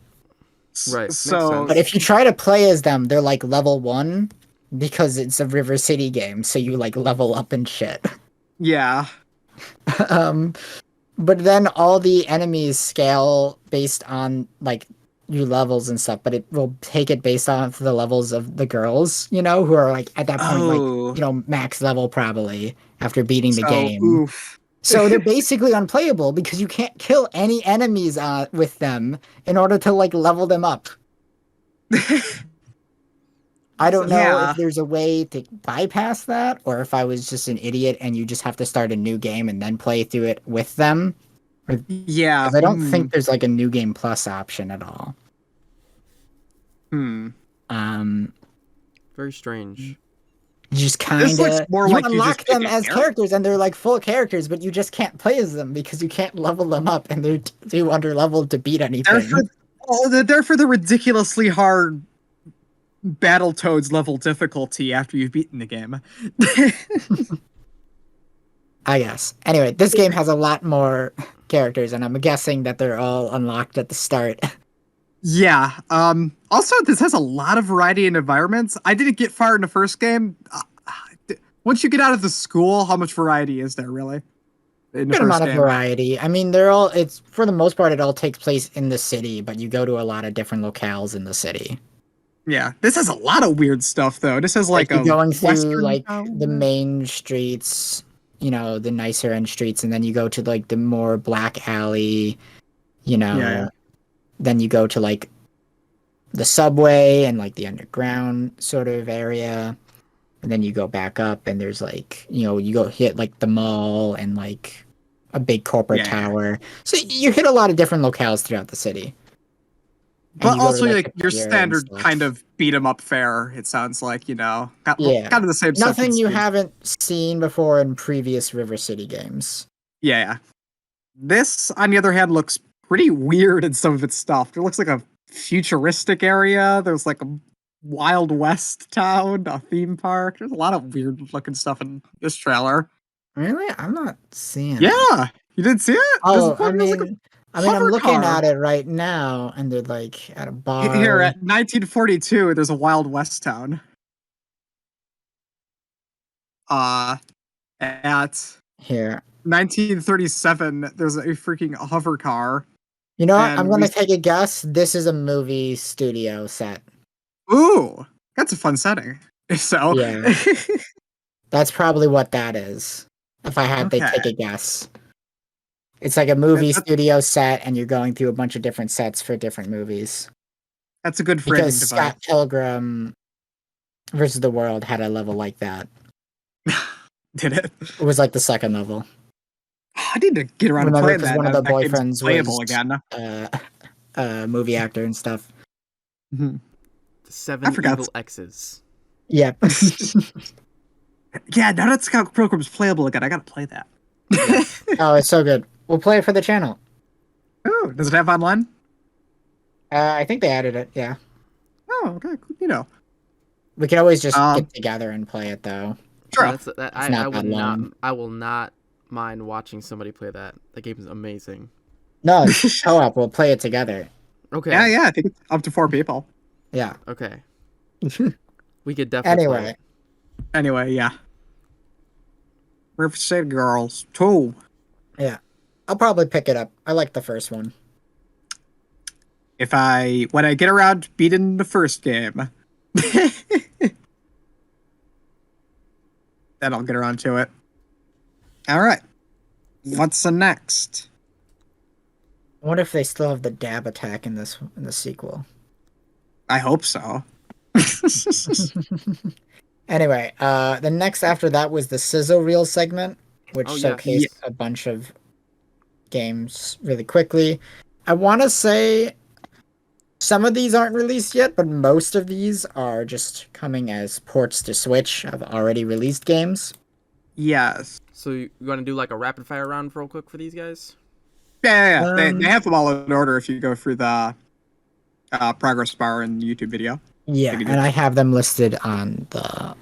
Right, makes So, sense. But if you try to play as them, they're, like, level 1 because it's a River City game, so you, like, level up and shit. yeah. But then all the enemies scale based on like your levels and stuff, but it will take it based off the levels of the girls, you know, who are like at that point, Oh. like, you know, max level probably after beating the So, game. oof. So they're basically unplayable because you can't kill any enemies with them in order to like level them up. I don't know Yeah. if there's a way to bypass that or if I was just an idiot and you just have to start a new game and then play through it with them. Yeah. 'Cause I don't think there's like a new game plus option at all. Very strange. You just kind of looks more you like you unlock just pick them a as character. characters and they're like full characters, but you just can't play as them because you can't level them up and they're too under leveled to beat anything. They're for the ridiculously hard Battletoads level difficulty after you've beaten the game. I guess. Anyway, this game has a lot more characters, and I'm guessing that they're all unlocked at the start. Yeah. Also, this has a lot of variety in environments. I didn't get far in the first game. Once you get out of the school, how much variety is there really in the Good first amount of game? variety. I mean, they're all. It's for the most part, it all takes place in the city, but you go to a lot of different locales in the city. Yeah, this has a lot of weird stuff though. This has like You're a going through western like town. the main streets, the nicer end streets, and then you go to like the more black alley. Yeah. Then you go to like the subway and like the underground sort of area. And then you go back up and there's like, you go hit like the mall and like a big corporate Yeah. tower. So you hit a lot of different locales throughout the city. And But you go to, also like, like the your pier and standard stuff. kind of beat 'em up fare, it sounds like, kind Yeah. of the same stuff. Nothing you Stage. haven't seen before in previous River City games. Yeah. This, on the other hand, looks pretty weird in some of its stuff. It looks like a futuristic area. There's like a Wild West town, a theme park. There's a lot of weird looking stuff in this trailer. Really? I'm not seeing it. Yeah, you didn't see it? Oh, There's like a I'm hover looking car. at it right now, and they're like at a bar. Here at 1942, there's a Wild West town. At Here. 1937, there's a freaking hover car. You know what? I'm And gonna take a guess. This is a movie studio set. Ooh, that's a fun setting. So Yeah. That's probably what that is. If I had to Okay. take a guess. It's like a movie That's- studio set, and you're going through a bunch of different sets for different movies. that's a good framing Because device. Scott Pilgrim versus the World had a level like that. Did it? It was like the second level. I need to get around Remember, to playing 'cause that. one of the That game's boyfriends playable was- again. Movie actor and stuff. Mhm. The 7 forgot. Evil X's. Yep. Yeah, now that Scott Pilgrim's playable again, I gotta play that. Oh, it's so good. We'll play it for the channel. Oh, does it have online? I think they added it. Yeah. Oh, okay. We could always just Um, get together and play it, though. Sure. That's, that, It's not that long. I will not mind watching somebody play that. That game is amazing. No, it's co-op. We'll play it together. Okay. Yeah, I think it's up to 4 people. Yeah. Okay. We could definitely play Anyway, it. Anyway, yeah. River City Girls 2. I'll probably pick it up. I like the first one. When I get around to beating the first game, then I'll get around to it. All right. What's the next? I wonder if they still have the dab attack in the sequel. I hope so. Anyway, the next after that was the sizzle reel segment, which Oh, yeah. showcased a bunch of games really quickly. I want to say some of these aren't released yet, but most of these are just coming as ports to Switch of already released games. Yes. So you want to do like a rapid fire round real quick for these guys? Yeah. They Um, have them all in order if you go through the progress bar in the YouTube video. Yeah, Maybe and I have them listed on the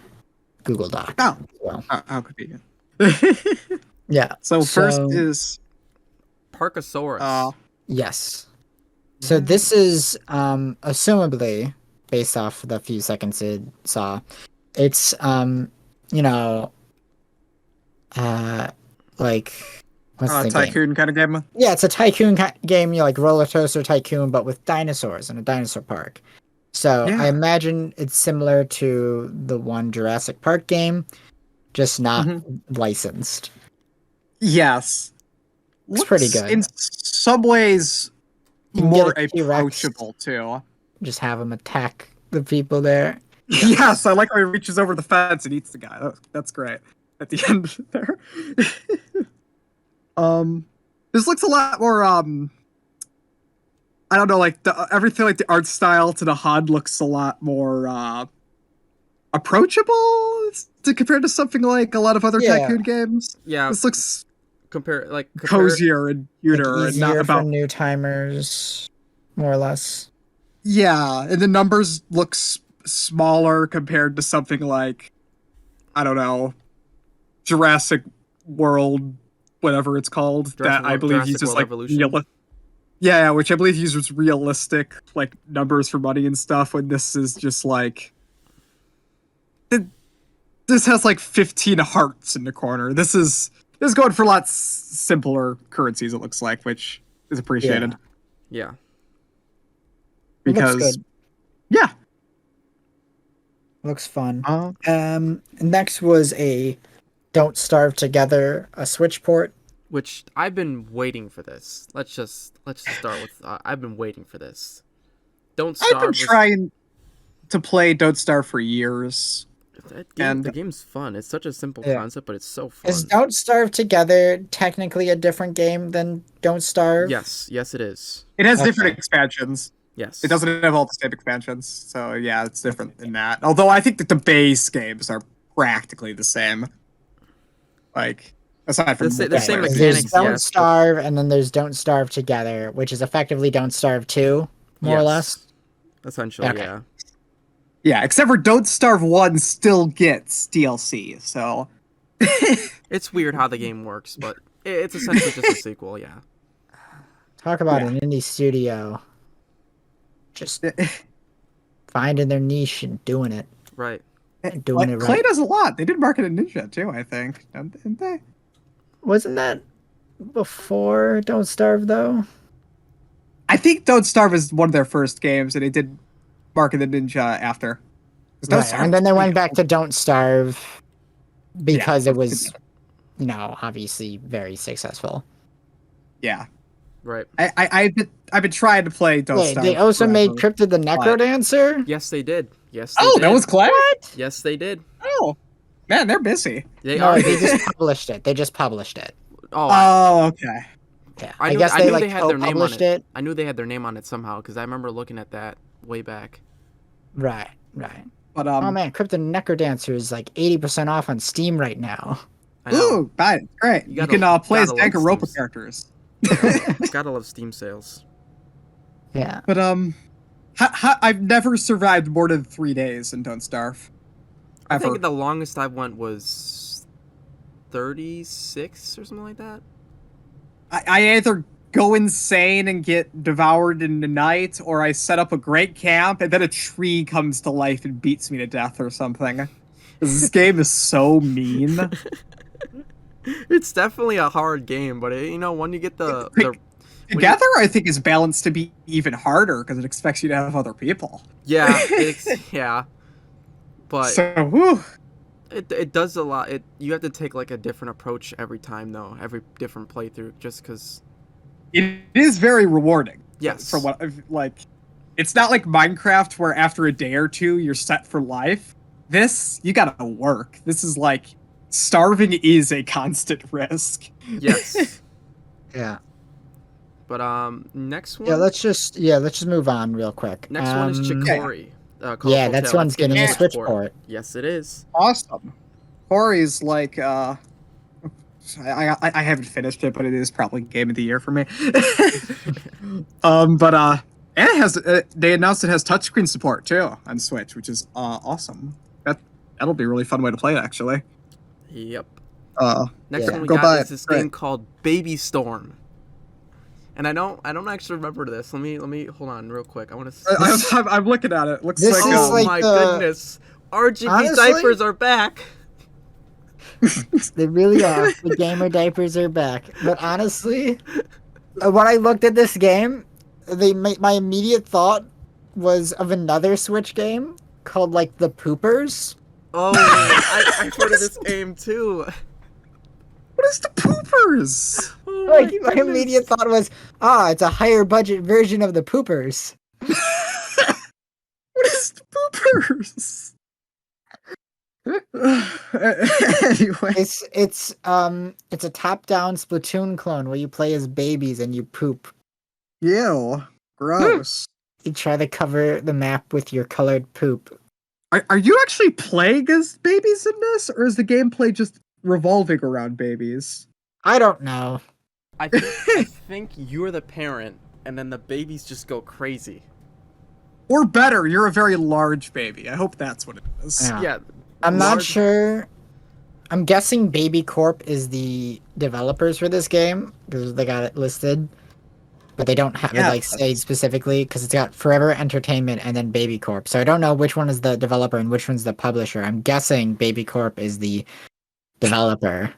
Google Doc Oh. as well. How convenient. Yeah. So first So- is Parkasaurus. Yes. So this is assumably based off the few seconds it saw. It's like what's the game? tycoon kind of game. Yeah, it's a tycoon game, like Roller Coaster Tycoon, but with dinosaurs in a dinosaur park. So Yeah. I imagine it's similar to the one Jurassic Park game, just not licensed. Yes. It's pretty Looks good. In some ways, You can more get a T-Rex. approachable too. Just have them attack the people there. Yes, I like how he reaches over the fence and eats the guy. That's great. At the end there. This looks a lot more I don't know, like everything, like the art style to the HUD looks a lot more approachable compared to something like a lot of other Yeah. tycoon games. Yeah, This looks compare cozier and cuter Like and not easier about for new timers, more or less. Yeah, and the numbers look smaller compared to something like, I don't know, Jurassic World whatever it's called, that I believe Jurassic uses World like Evolution. yeah, which I believe uses realistic like numbers for money and stuff. When this is just like this has like 15 hearts in the corner. This is going for lots simpler currencies. It looks like, which is appreciated Yeah. Looks because good. yeah. Looks fun. Uh, Next was a Don't Starve Together, a Switch port. Which I've been waiting for this. Let's just start with I've been waiting for this. Don't I've been Starve trying to play Don't Starve for years. the game's fun. It's such a simple Yeah. concept, but it's so fun. Is Don't Starve Together technically a different game than Don't Starve? Yes, it is. It has Okay. different expansions. Yes. It doesn't have all the same expansions, so yeah, it's different in that. Although I think that the base games are practically the same. Like, aside from The same multiplayer. mechanics, There's Don't yes, but- Starve, and then there's Don't Starve Together, which is effectively Don't Starve 2, more or Yes. less. Essentially, Okay. yeah. Yeah, except for Don't Starve 1 still gets DLC, so It's weird how the game works, but it's essentially just a sequel, yeah. Talk about Yeah. an indie studio just finding their niche and doing it. Right. And doing it Clay right. does a lot. They did Market and Ninja too, I think, didn't they? Wasn't that before Don't Starve, though? I think Don't Starve is one of their first games, and they did Market and Ninja after. 'Cause Don't Right. Starve And was then they pretty went back cool. to Don't Starve because Yeah. it was, obviously very successful. Yeah, Right. I've been trying to play Don't Wait, Starve. they also made forever. Cryptid the Necrodancer? Yes, they did. Yes, they Oh, did. that was Clay. What? Yes, they did. Oh, man, they're busy. They No, are. they just published it. They just published it. Oh, Oh, okay. Yeah. I I knew- guess I they knew like they had their name on co-published it. it. I knew they had their name on it somehow because I remember looking at that way back. Right. But Oh man, Cryptid Necrodancer is like 80% off on Steam right now. I know. ooh, buy it. Great. You, gotta- can play as gotta love Danganronpa Steam's- characters. Gotta love Steam sales. Yeah. But I've never survived more than 3 days in Don't Starve. I Ever. think the longest I went was 36 or something like that. I either go insane and get devoured in the night, or I set up a great camp and then a tree comes to life and beats me to death or something. 'Cause this game is so mean. It's definitely a hard game, but when you get the Together, I think is balanced to be even harder because it expects you to have other people. yeah, but So, whew. it does a lot. You have to take like a different approach every time though, every different playthrough, just because. It is very rewarding. Yes. From what like, it's not like Minecraft where after a day or two you're set for life. This you gotta work. This is like starving is a constant risk. Yes. Yeah. But next one. Yeah, let's just move on real quick. Next one is Chicory. Yeah, that one's getting a Switch port. Yes, it is. Awesome. Corey's like I haven't finished it, but it is probably game of the year for me. And it has they announced it has touchscreen support too on Switch, which is awesome. That'll be a really fun way to play it actually. Yep. Next Yeah. one we Go buy got it. is this Right. game called Baby Storm. And I don't actually remember this. Let me hold on real quick. I want to. I'm looking at it. Looks This like, is Oh like my the- goodness! RGB Honestly? diapers are back. They really are. The gamer diapers are back. But honestly, when I looked at this game, my immediate thought was of another Switch game called like The Poopers. Oh, I've heard of this game too. what is the poopers? Oh Like my goodness. immediate thought was, it's a higher budget version of The Poopers. What is the poopers? Anyway, It's a top-down Splatoon clone where you play as babies and you poop. ew, gross. You try to cover the map with your colored poop. Are you actually playing as babies in this, or is the gameplay just revolving around babies? I don't know. I think you're the parent, and then the babies just go crazy. Or better, you're a very large baby. I hope that's what it is. Yeah. Yeah. I'm not large- sure I'm guessing Baby Corp is the developers for this game because they got it listed, but they don't have it like say specifically because it's got Forever Entertainment and then Baby Corp. So I don't know which one is the developer and which one's the publisher. I'm guessing Baby Corp is the developer,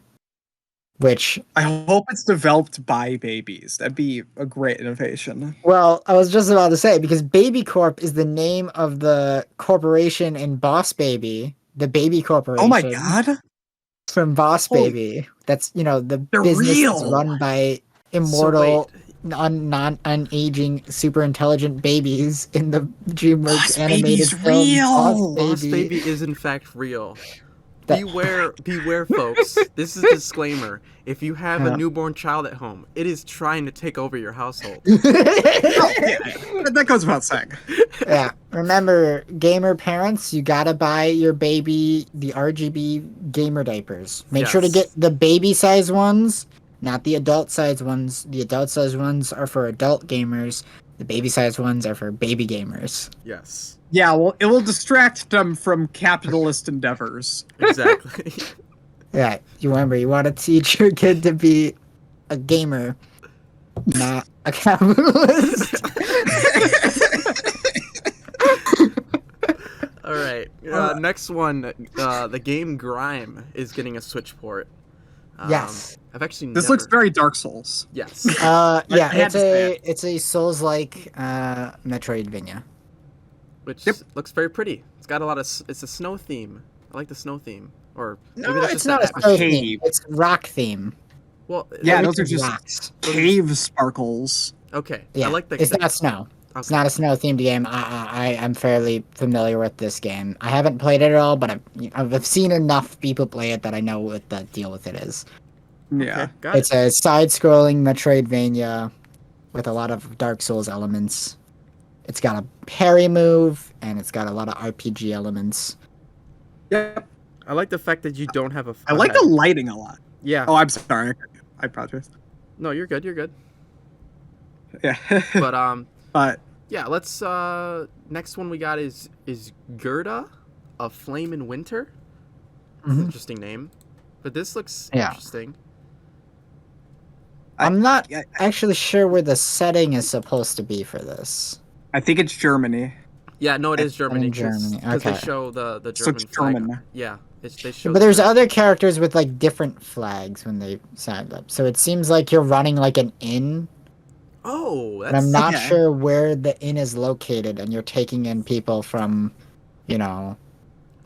which I hope it's developed by babies. That'd be a great innovation. well, I was just about to say because Baby Corp is the name of the corporation in Boss Baby, the Baby Corporation. Oh my god. From Boss Holy- Baby. That's the They're business that's real. run by immortal, unaging, super intelligent babies in the DreamWorks Boss animated Baby's film. real. Boss Baby is in fact real. That- Beware, folks. This is a disclaimer. If you have a Yeah. newborn child at home, it is trying to take over your household. Yeah, that goes without saying. Yeah. Remember, gamer parents, you gotta buy your baby the RGB gamer diapers. Make sure to Yes. get the baby size ones, not the adult size ones. The adult size ones are for adult gamers. The baby size ones are for baby gamers. Yes, Yeah, well, it will distract them from capitalist endeavors. exactly. Yeah, you remember, you want to teach your kid to be a gamer, not a capitalist. All right. Next one, the game Grime is getting a Switch port. Yes. I've actually This never... looks very Dark Souls. Yes. Yeah, I had to say it's a Souls-like Metroidvania. Which Yep. looks very pretty. It's got a lot of... It's a snow theme. I like the snow theme. Or No, maybe that's it's just not the a snow atmosphere. theme. Cave. It's rock theme. Well, Yeah, those are Everything's just rocks. cave sparkles. okay. Yeah, I like the... it's not snow. It's not a snow-themed game. I'm fairly familiar with this game. I haven't played it at all, but I've seen enough people play it that I know what the deal with it is. Yeah. Okay, got It's a side-scrolling Metroidvania with a lot of Dark Souls elements. It's got a parry move, and it's got a lot of RPG elements. Yep. I like the fact that you don't have a... I like the lighting a lot. Yeah. Oh, I'm sorry. I apologize. No, you're good. You're good. Yeah. But, but yeah, let's... Next one we got is Gerda, A Flame in Winter. That's an Mhm. interesting name. But this looks Yeah. interesting. I'm not I- actually sure where the setting is supposed to be for this. I think it's Germany. Yeah, no, it is in Germany. Germany, Because they okay. show the So German it's flag. German. Yeah, they show. But there's the- other characters with like different flags when they signed up. So it seems like you're running like an inn, Oh, but I'm that's not Okay. sure where the inn is located, and you're taking in people from, over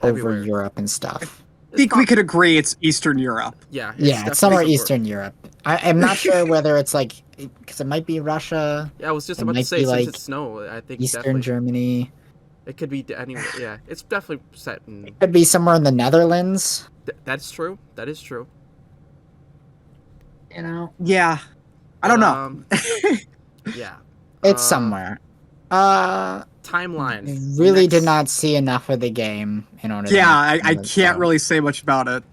Everywhere. Europe and stuff. I think we could agree it's Eastern Europe. Yeah, Yeah, it's somewhere definitely Eastern Europe. I'm not sure whether it's like because it might be Russia, Yeah, I was just It about to might say be, since like, it's snow, I think Eastern definitely Germany. it could be anywhere. Yeah, it's definitely set in. Could be somewhere in the Netherlands. That's true. That is true. Yeah. I don't know. Yeah. It's Uh, somewhere. Timeline. Really Next- did not see enough of the game in order. Yeah, to make I comments, can't so. really say much about it.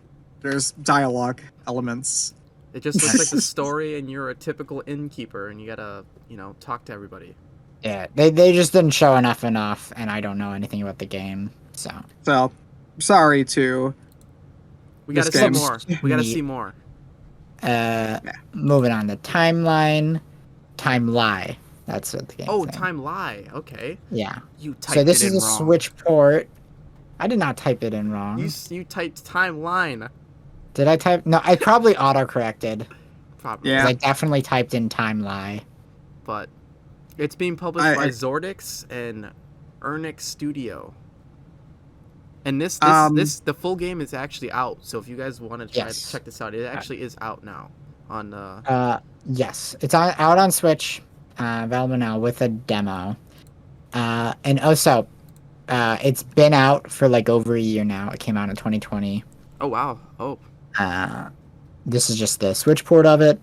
There's dialogue elements. It just looks like the story, and you're a typical innkeeper, and you gotta, talk to everybody. Yeah, they just didn't show enough, and I don't know anything about the game, so. So, sorry to. We This gotta see game's more. We gotta neat. see more. Moving on to timeline, time lie. That's what the game. Oh, name. time lie. Okay. Yeah. You typed So this it is in a wrong. Switch port. I did not type it in wrong. You typed timeline. Did I type? No, I probably autocorrected. Probably. Yeah. I definitely typed in time lie. But it's being published by Zordix and Ernix Studio. And the full game is actually out. So if you guys want to try to Yes. check this out, it actually is out now on Yes, it's out on Switch, available now with a demo. And also, it's been out for like over a year now. It came out in 2020. Oh wow. Oh. This is just the Switch port of it.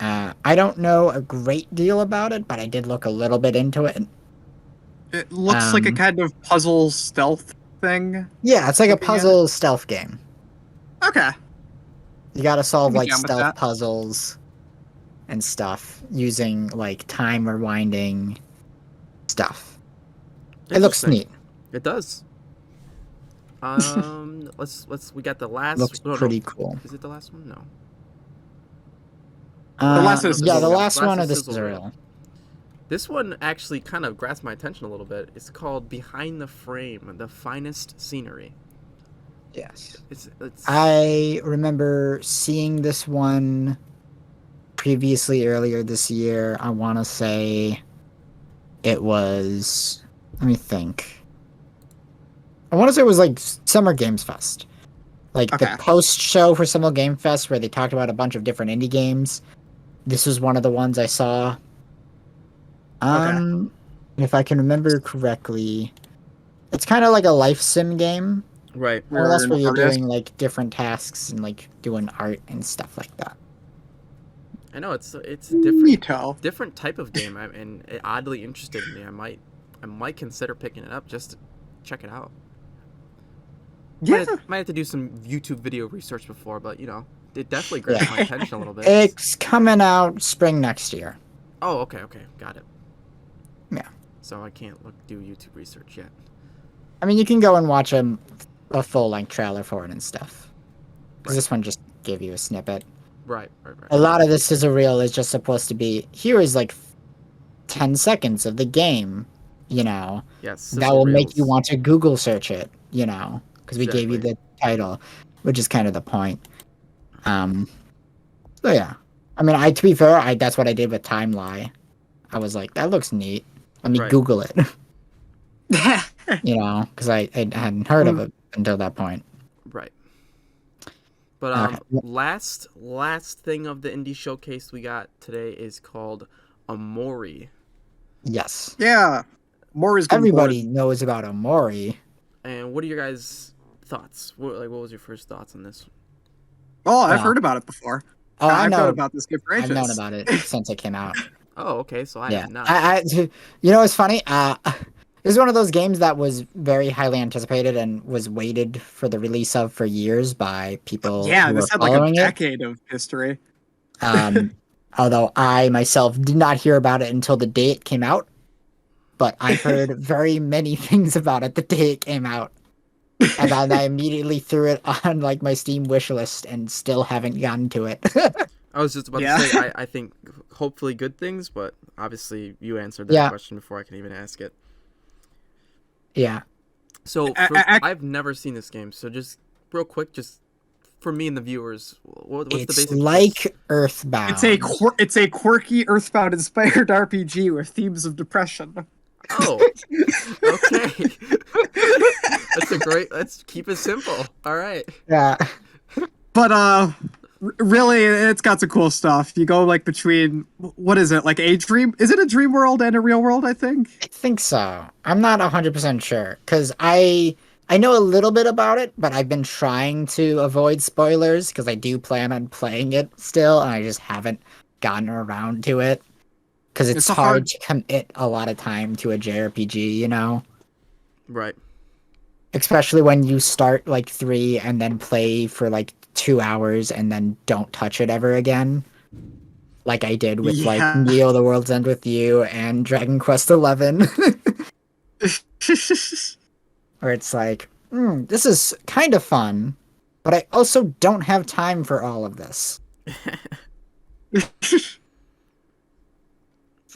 I don't know a great deal about it, but I did look a little bit into it. It looks like a kind of puzzle stealth thing. Yeah, it's like a Looking at it. puzzle stealth game. Okay. You gotta solve I'm like down with stealth that. puzzles and stuff using like time rewinding stuff. It looks Interesting. neat. It does. Let's we got the last. Looks No, pretty cool. Is it the last one? No. The last is Yeah, the Sizzle Reel. last one of this Sizzle is Reel. real. This one actually kind of grasped my attention a little bit. It's called Behind the Frame, the finest scenery. Yes. It's I remember seeing this one previously earlier this year. I want to say it was. Let me think. I want to say it was like Summer Games Fest. Like Okay. the post show for Summer Game Fest where they talked about a bunch of different indie games. This was one of the ones I saw. If I can remember correctly, it's kind of like a life sim game. right. More or less You're where an you're artist. doing like different tasks and like doing art and stuff like that. I know it's a different Neato. different type of game, and it oddly interested me. I might consider picking it up just to check it out. Yeah. Might have to do some YouTube video research before, but it definitely grabbed my attention a little bit. It's coming out spring next year. Oh, okay, got it. Yeah. So I can't do YouTube research yet. I mean, you can go and watch a full-length trailer for it and stuff. Because this one just gave you a snippet. Right. A lot of this Sizzle Reel is just supposed to be, here is like 10 seconds of the game, Yes. that will make you want to Google search it, because we gave you Exactly. the title, which is kind of the point. So yeah. I mean, to be fair, that's what I did with Time Lie. I was like, that looks neat. Let me Right. Google it. Because I hadn't heard of it until that point. Right. But last thing of the indie showcase we got today is called Amori. Yes. Yeah. More is Everybody knows about Amori. And what are your guys' thoughts? What was your first thoughts on this? Oh, I've heard about it before. Oh, I I've know known about this game for ages. I've known about it since it came out. Oh, okay. So I Yeah. have not. It's funny. This is one of those games that was very highly anticipated and was waited for the release of for years by people Yeah, who this were had like a following it. decade of history. Although I myself did not hear about it until the day it came out, but I've heard very many things about it the day it came out, and then I immediately threw it on like my Steam wish list and still haven't gotten to it. I was just about to say, I think hopefully good things, but obviously you answered that question before I can even ask it. Yeah. So I've never seen this game, so just real quick, just for me and the viewers, what's the basic? It's like Earthbound. It's a quirky Earthbound inspired RPG with themes of depression. Oh, okay. That's a great. Let's keep it simple. All right. Yeah. But really, it's got some cool stuff. You go like between what is it like a dream? Is it a dream world and a real world? I think so. I'm not 100% sure because I know a little bit about it, but I've been trying to avoid spoilers because I do plan on playing it still, and I just haven't gotten around to it because it's hard to commit a lot of time to a JRPG, Right. Especially when you start like 3 and then play for like 2 hours and then don't touch it ever again. Like I did with like Neo the World's End with You and Dragon Quest XI. Where it's like, this is kind of fun, but I also don't have time for all of this. It's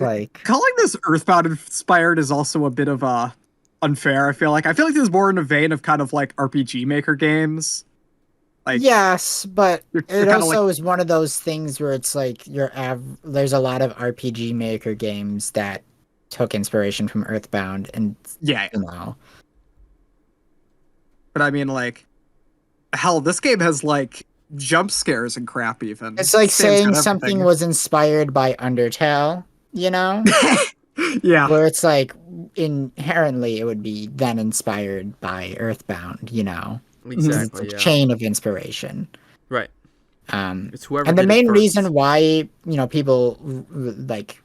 like calling this Earthbound inspired is also a bit of unfair. I feel like this is more in a vein of kind of like RPG Maker games. Like, yes, but it also like, is one of those things where it's like there's a lot of RPG Maker games that took inspiration from Earthbound, and But I mean, like, hell, this game has like jump scares and crap. Even it's like saying something was inspired by Undertale, Yeah. Where it's like inherently it would be then inspired by Earthbound, Exactly. It's a chain of inspiration. Right. It's whoever. And the main reason why people like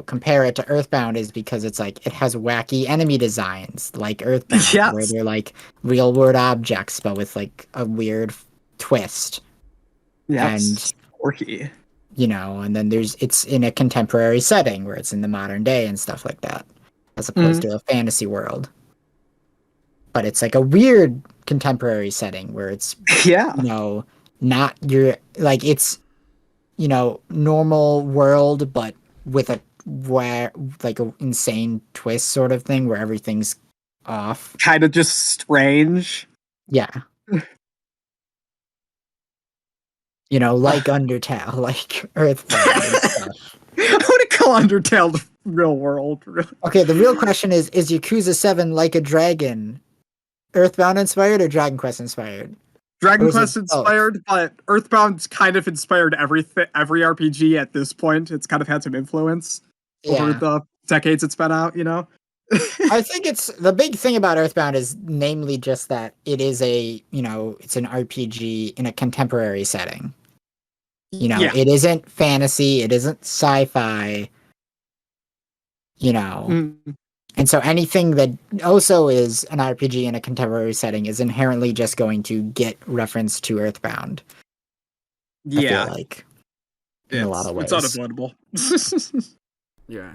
compare it to Earthbound is because it's like it has wacky enemy designs like Earthbound, where they're like real world objects but with like a weird twist. And quirky. And then it's in a contemporary setting where it's in the modern day and stuff like that, as opposed to a fantasy world. but it's like a weird contemporary setting where it's Yeah. not your like it's normal world, but with a where like a insane twist sort of thing where everything's off. Kind of just strange. Yeah. Like Undertale, like Earthbound and stuff. I want to call Undertale the real world. Really. Okay, the real question is Yakuza 7 Like a Dragon Earthbound inspired or Dragon Quest inspired? Dragon Or is it Quest inspired, but Earthbound's kind of inspired every RPG at this point. It's kind of had some influence over Yeah. the decades it's been out, I think it's the big thing about Earthbound is namely just that it is it's an RPG in a contemporary setting. Yeah. It isn't fantasy, it isn't sci-fi, Mm. And so anything that also is an RPG in a contemporary setting is inherently just going to get reference to Earthbound. Yeah. I feel like in a lot of ways. It's unavoidable. Yeah.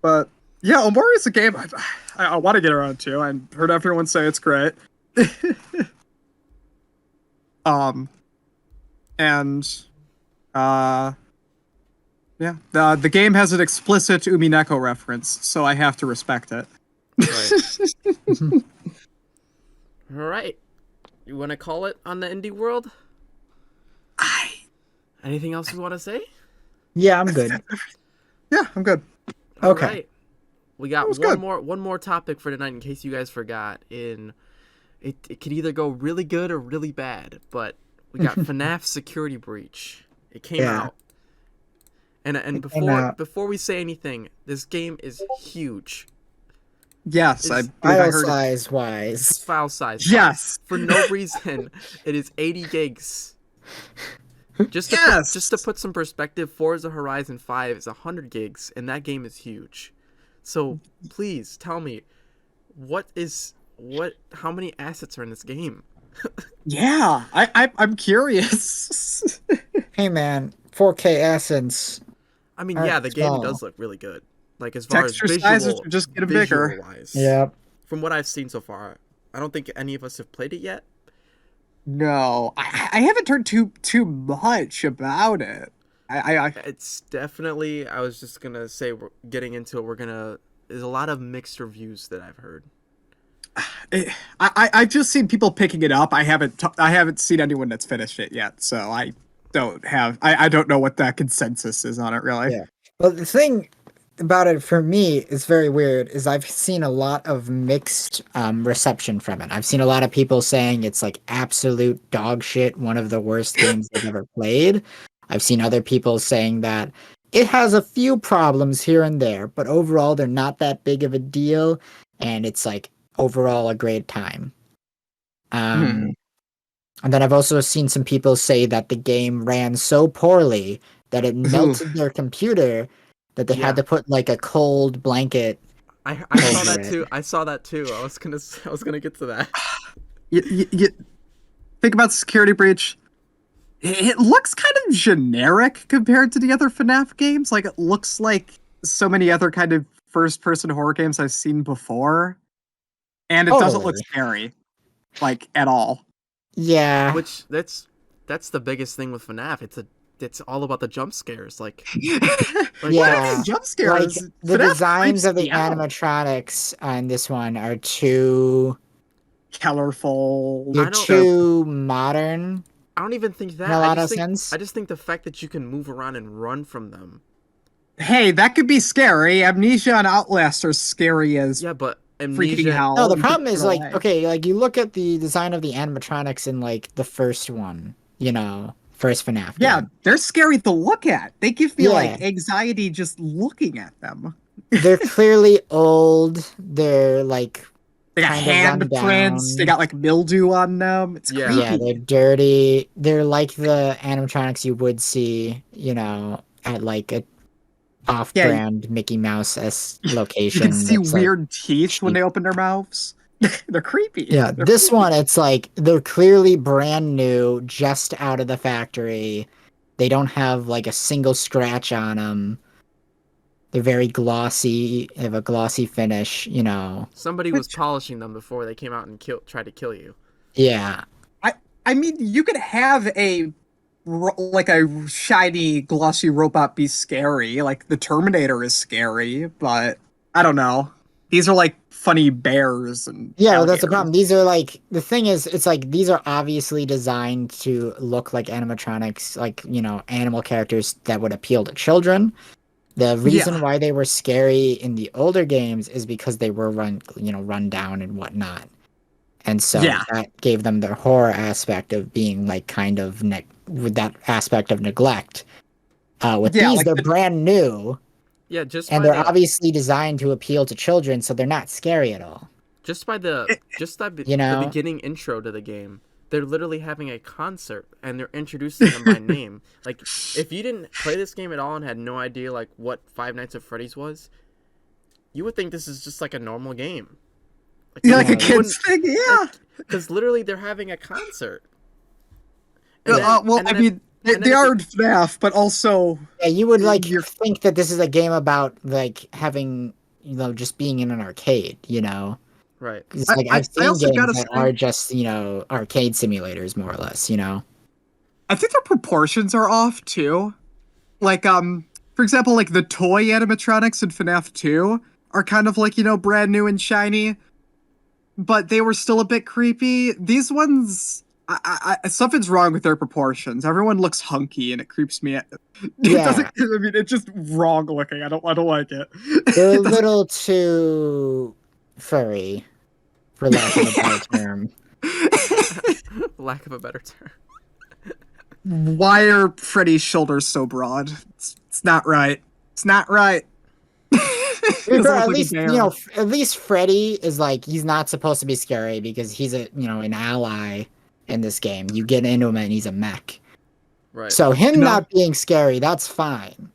But yeah, Omori is a game I want to get around to. I've heard everyone say it's great. And yeah, the game has an explicit Umineko reference, so I have to respect it. Right. All right. You want to call it on the indie world? Anything else you want to say? Yeah, I'm good. Yeah, I'm good. Okay. All right. We got one more topic for tonight in case you guys forgot. It could either go really good or really bad, but we got FNAF Security Breach. It came out. And before we say anything, this game is huge. Yes, I file heard size wise. It's file size. Yes. For no reason, it is 80 gigs. Just to put some perspective, Forza Horizon 5 is 100 gigs, and that game is huge. So please tell me, how many assets are in this game? Yeah, I'm curious. Hey man, 4K assets. I mean, yeah, the game does look really good. Like as far Texture as sizes are just getting bigger. Wise. Yeah. From what I've seen so far, I don't think any of us have played it yet. No, I haven't heard too much about it. It's definitely. I was just gonna say, we're getting into it. There's a lot of mixed reviews that I've heard. I've just seen people picking it up. I haven't seen anyone that's finished it yet, so I don't know what that consensus is on it really. Yeah. Well, the thing about it for me is very weird is I've seen a lot of mixed reception from it. I've seen a lot of people saying it's like absolute dog shit, one of the worst games they've ever played. I've seen other people saying that it has a few problems here and there, but overall they're not that big of a deal, and it's like overall a great time. And then I've also seen some people say that the game ran so poorly that it melted their computer that they had to put like a cold blanket. I saw that too. I saw that too. I was gonna get to that. You think about Security Breach. It looks kind of generic compared to the other FNAF games. Like it looks like so many other kind of first-person horror games I've seen before, and it doesn't look scary, like at all. Yeah, which that's the biggest thing with FNAF. It's all about the jump scares. Like jump scares. Like, the designs of the animatronics on this one are too colorful. They're too modern. I don't even think that. In a lot of sense. I just think the fact that you can move around and run from them. Hey, that could be scary. Amnesia and Outlast are scary as but freaking hell. No, the problem is like you look at the design of the animatronics in like the first one, first FNAF game. Yeah, they're scary to look at. They give me like anxiety just looking at them. They're clearly old. They're like they got handprints. They got like mildew on them. It's creepy. Yeah, they're dirty. They're like the animatronics you would see, at like a off-brand Mickey Mouse location. You can see weird teeth when they open their mouths. They're creepy. Yeah, this one, it's like they're clearly brand new, just out of the factory. They don't have like a single scratch on them. They're very glossy. They have a glossy finish. Somebody was Which polishing them before they came out and tried to kill you. Yeah. I mean, you could have like a shiny, glossy robot be scary. Like the Terminator is scary, but I don't know. These are like funny bears and Yeah, well, that's the alligators. problem. These are like the thing is, it's like these are obviously designed to look like animatronics, like animal characters that would appeal to children. The reason Yeah, why they were scary in the older games is because they were run down and whatnot. And so yeah, that gave them the horror aspect of being like kind of with that aspect of neglect. With yeah. these, Like they're brand new Yeah, just and by they're the obviously designed to appeal to children, so they're not scary at all. just by the it, just that You the know? beginning intro to the game, they're literally having a concert and they're introducing them by name. Like, if you didn't play this game at all and had no idea like what Five Nights at Freddy's was, you would think this is just like a normal game. Like, yeah, you like a wouldn't, you Yeah. kids wouldn't thing. Yeah. like, because literally they're having a concert. And then Well, and I then at, mean, and then they at are the in FNAF, but also Yeah, you would like you're think that this is a game about like having, just being in an arcade. right. 'Cause, I, like I, I've I seen also games gotta that say, are just, arcade simulators more or less. I think their proportions are off too. Like, for example, like the toy animatronics in FNAF 2 are kind of like, brand new and shiny, but they were still a bit creepy. These ones, something's wrong with their proportions. Everyone looks hunky and it creeps me out. It doesn't, Yeah. I mean, it's just wrong looking. I don't like it. They're a It doesn't. little too furry, for lack of a better term. Lack of a better term. Why are Freddy's shoulders so broad? It's not right. It's not right. To He be fair, doesn't look at like a least, bear. at least Freddy is like, he's not supposed to be scary because he's an ally in this game. You get into him and he's a mech. Right. So him You know, not being scary, that's fine.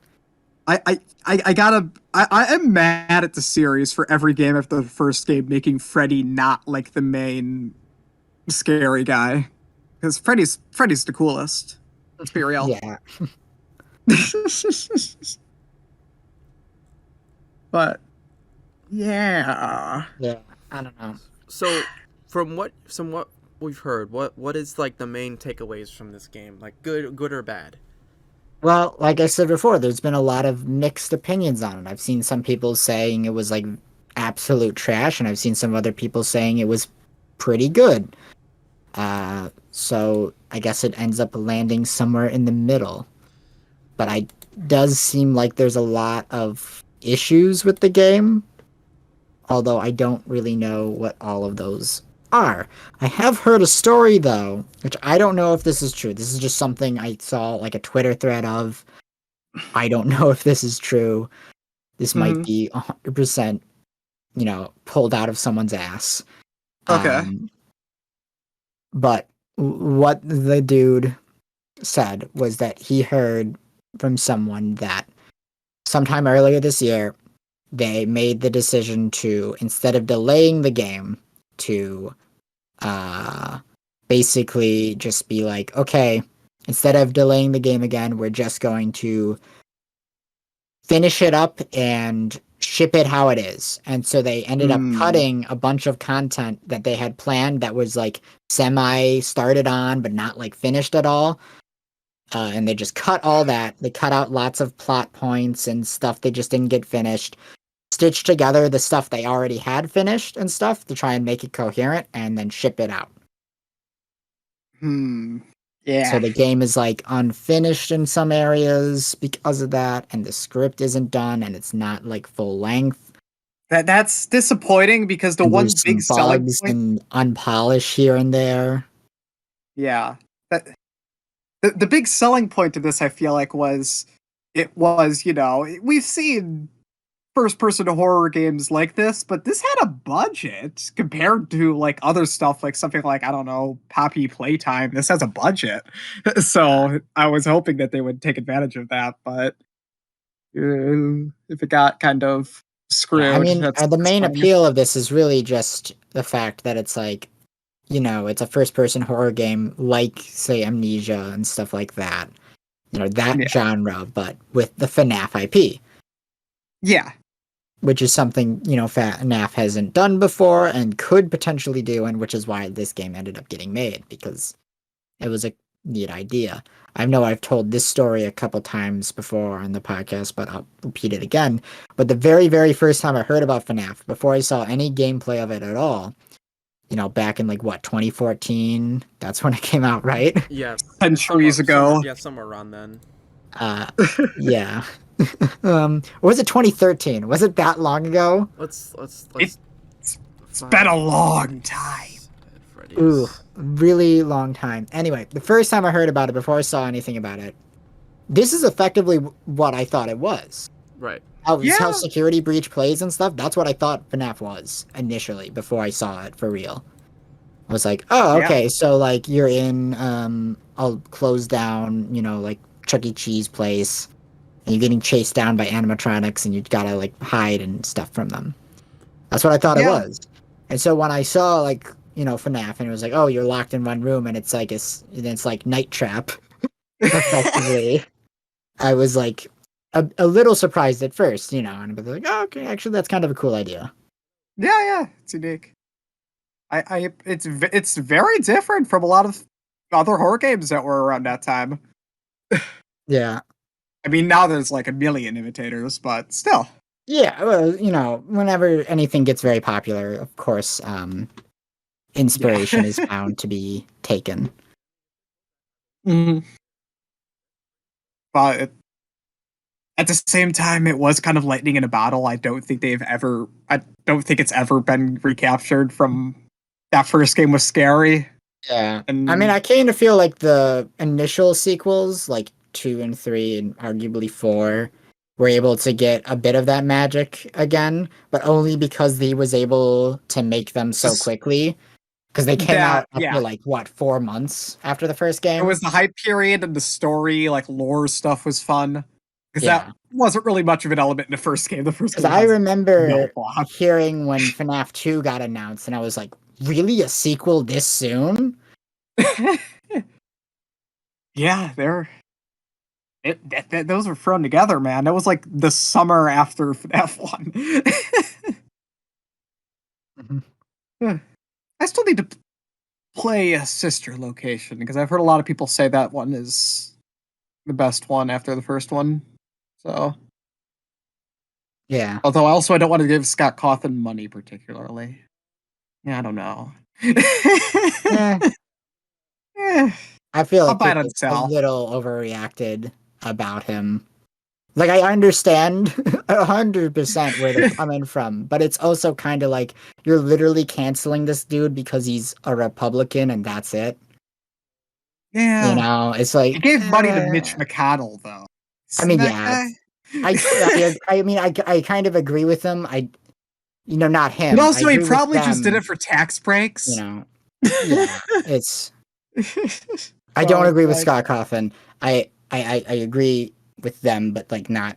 I am mad at the series for every game after the first game making Freddy not like the main scary guy. Because Freddy's the coolest. Let's be real. Yeah. But yeah. Yeah. I don't know. So, from what we've heard, what is like the main takeaways from this game? Like good or bad? Well, like I said before, there's been a lot of mixed opinions on it. I've seen some people saying it was like absolute trash, and I've seen some other people saying it was pretty good. So I guess it ends up landing somewhere in the middle. But I does seem like there's a lot of issues with the game, although I don't really know what all of those are. I have heard a story though, which I don't know if this is true. This is just something I saw like a Twitter thread of. I don't know if this is true. This might Mhm. be 100%, pulled out of someone's ass. Okay. But what the dude said was that he heard from someone that sometime earlier this year, they made the decision to, instead of delaying the game, to basically just be like, okay, instead of delaying the game again, we're just going to finish it up and ship it how it is. And so they ended up Hmm. cutting a bunch of content that they had planned that was like semi started on, but not like finished at all. And they just cut all that. They cut out lots of plot points and stuff they just didn't get finished. Stitched together the stuff they already had finished and stuff to try and make it coherent and then ship it out. Hmm. So Yeah. the game is like unfinished in some areas because of that, and the script isn't done and it's not like full length. That's disappointing because the And one there's big some selling bugs point. and unpolished here and there. Yeah. That the big selling point of this, I feel like, was it was, we've seen first person horror games like this, but this had a budget compared to like other stuff, like something like, I don't know, Poppy Playtime. This has a budget. So I was hoping that they would take advantage of that, but if it got kind of Yeah, I screwed, mean, that's the main fine. appeal of this is really just the fact that it's like, it's a first person horror game like, say, Amnesia and stuff like that. That Yeah. genre, but with the FNAF IP. Yeah. which is something, FNAF hasn't done before and could potentially do, and which is why this game ended up getting made, because it was a neat idea. I know I've told this story a couple times before on the podcast, but I'll repeat it again. But the very, very first time I heard about FNAF, before I saw any gameplay of it at all, back in 2014, that's when it came out, right? Yes. Centuries ago. Somewhere around then. Yeah. Or was it 2013? Was it that long ago? Let's It's been a long time. Freddy's. Ooh, really long time. Anyway, the first time I heard about it, before I saw anything about it, this is effectively what I thought it was. Right. How Security Breach plays and stuff. That's what I thought FNAF was initially before I saw it for real. I was like, oh, okay, so you're in a closed down, Chuck E. Cheese place, and you're getting chased down by animatronics, and you gotta hide and stuff from them. That's what I thought it was. And so when I saw FNAF, and it was like, oh, you're locked in one room, and it's like Night Trap, effectively. I was a little surprised at first, and I was like, oh, okay, actually, that's kind of a cool idea. Yeah, it's unique. It's very different from a lot of other horror games that were around that time. Yeah. I mean, now there's a million imitators, but still. Yeah, well, whenever anything gets very popular, of course, inspiration is bound to be taken. Mm-hmm. But at the same time, it was kind of lightning in a bottle. I don't think it's ever been recaptured from that first game was scary. Yeah. And I mean, I kind of feel like the initial sequels, 2 and 3 and arguably 4, were able to get a bit of that magic again, but only because he was able to make them so quickly. Because they came out after 4 months after the first game. It was the hype period, and the story, lore stuff was fun. Because that wasn't really much of an element in the first game. Because I remember hearing when FNAF 2 got announced, and I was like, really? A sequel this soon? Yeah, those were thrown together, man. That was the summer after FNAF 1. I still need to play a sister location, because I've heard a lot of people say that one is the best one after the first one. So, yeah. Although I don't want to give Scott Cawthon money particularly. Yeah, I don't know. I feel like people a little overreacted about him. I understand 100% where they're coming from, but it's also kind of you're literally canceling this dude because he's a Republican and that's it. Yeah. It's it gave money to Mitch McConnell, though. I mean, I kind of agree with him. Not him. But also, he probably just did it for tax breaks. Yeah, it's. I don't agree with Scott Cawthon. I agree with them, but not.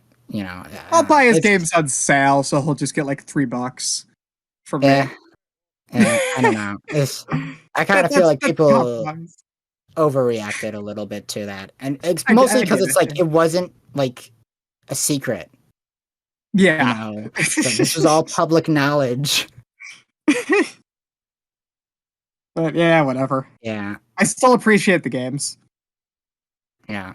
I'll buy his games on sale, so he'll just get $3 from me. I don't know. I kind of feel like people overreacted a little bit to that, and it's mostly because it wasn't a secret. Yeah, this was all public knowledge. But yeah, whatever. Yeah, I still appreciate the games. Yeah.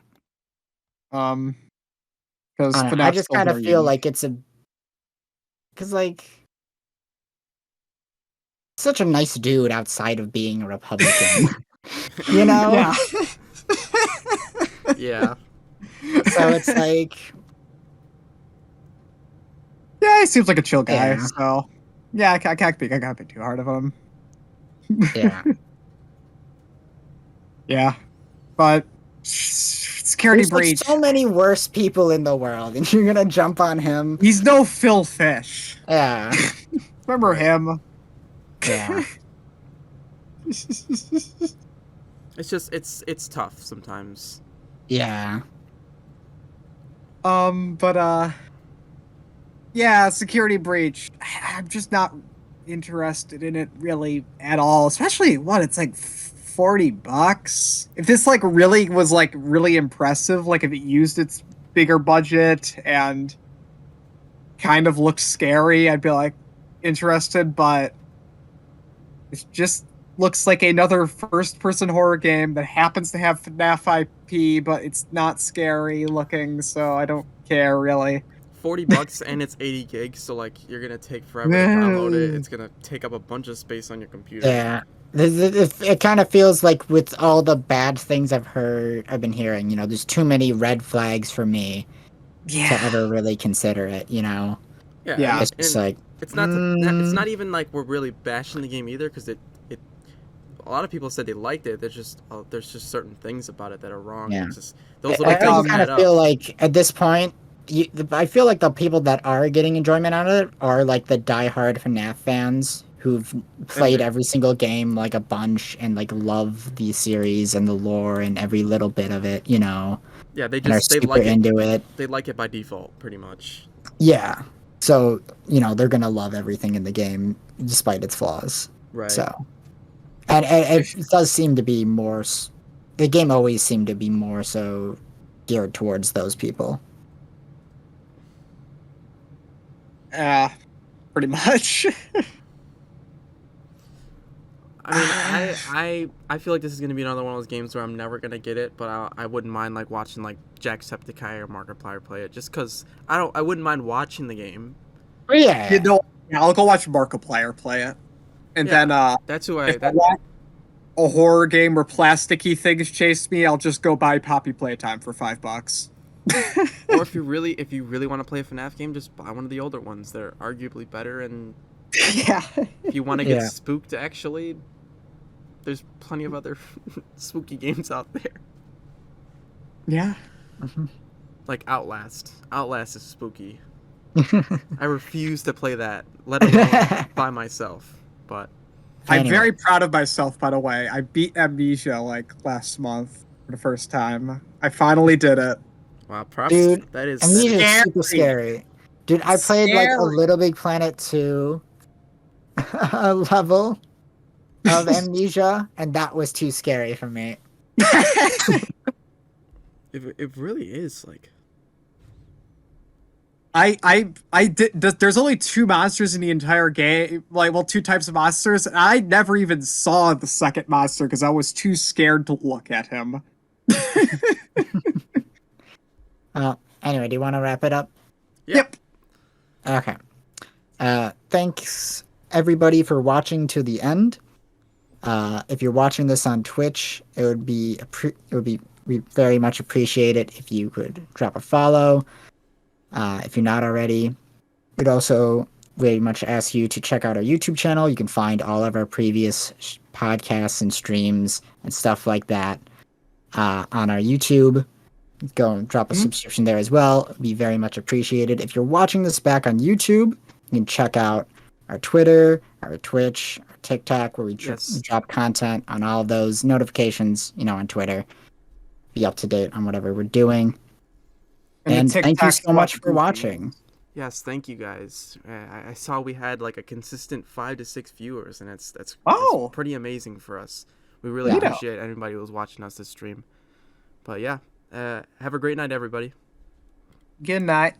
Because I just kind of feel like it's such a nice dude outside of being a Republican. Yeah. Yeah. So it's yeah, he seems like a chill guy. Yeah. So yeah, I can't be too hard of him. Yeah. Yeah, but Security Breach. So many worse people in the world, and you're gonna jump on him. He's no Phil Fish. Yeah. Remember him? Yeah. It's just it's tough sometimes. Yeah. But yeah, Security Breach. I'm just not interested in it really at all. Especially it's $40. If this really was really impressive, if it used its bigger budget and kind of looked scary, I'd be like interested, but it just looks like another first-person horror game that happens to have FNAF IP, but it's not scary looking, so I don't care really. $40 and it's 80 gigs, so like you're gonna take forever to download it. It's gonna take up a bunch of space on your computer. Yeah. It kind of feels like with all the bad things I've been hearing, there's too many red flags for me to ever really consider it, Yeah. It's just like, it's not it's not even like we're really bashing the game either, because it a lot of people said they liked it. There's just certain things about it that are wrong. Yeah. It's just, those little I things kind add of up. feel like at this point, I feel like the people that are getting enjoyment out of it are like the diehard FNAF fans who've played every single game like a bunch and like love the series and the lore and every little bit of it, Yeah, and are super into it. They like it by default, pretty much. Yeah. So, they're going to love everything in the game despite its flaws. Right. So, and it does seem to be more, the game always seemed to be more so geared towards those people. Pretty much. I mean, I feel like this is gonna be another one of those games where I'm never gonna get it, but I wouldn't mind like watching like Jacksepticeye or Markiplier play it, just because I wouldn't mind watching the game. Yeah. I'll go watch Markiplier play it, and Yeah, then That's who if I want a horror game where plasticky things chase me, I'll just go buy Poppy Playtime for $5. Or if you really want to play a FNAF game, just buy one of the older ones. They're arguably better, and Yeah. if you want to get Yeah. spooked, actually, there's plenty of other spooky games out there. Yeah. Like Outlast. Outlast is spooky. I refuse to play that, let alone by myself. But I'm Anyway. very proud of myself, by the way. I beat Amnesia like last month for the first time. I finally did it. wow, props. Dude, That is Amnesia is scary. super scary. Dude, I played like a Scary. Little Big Planet 2 level of Amnesia, and that was too scary for me. It really is like. I did. There's only two monsters in the entire game. Like, well, two types of monsters. And I never even saw the second monster because I was too scared to look at him. Anyway, do you want to wrap it up? Yep. Okay. Thanks everybody for watching to the end. If you're watching this on Twitch, it would be we very much appreciate it if you could drop a follow. If you're not already, we'd also very much ask you to check out our YouTube channel. You can find all of our previous podcasts and streams and stuff like that on our YouTube. Go and drop a subscription there as well. It'd be very much appreciated. If you're watching this back on YouTube, you can check out our Twitter, our Twitch, our TikTok, where we drop content on all of those notifications, on Twitter. Be up to date on whatever we're doing. And thank you so much for watching. Yes, thank you guys. I saw we had like a consistent 5 to 6 viewers, and that's pretty amazing for us. We really appreciate anybody who was watching us this stream. But yeah, have a great night, everybody. Good night.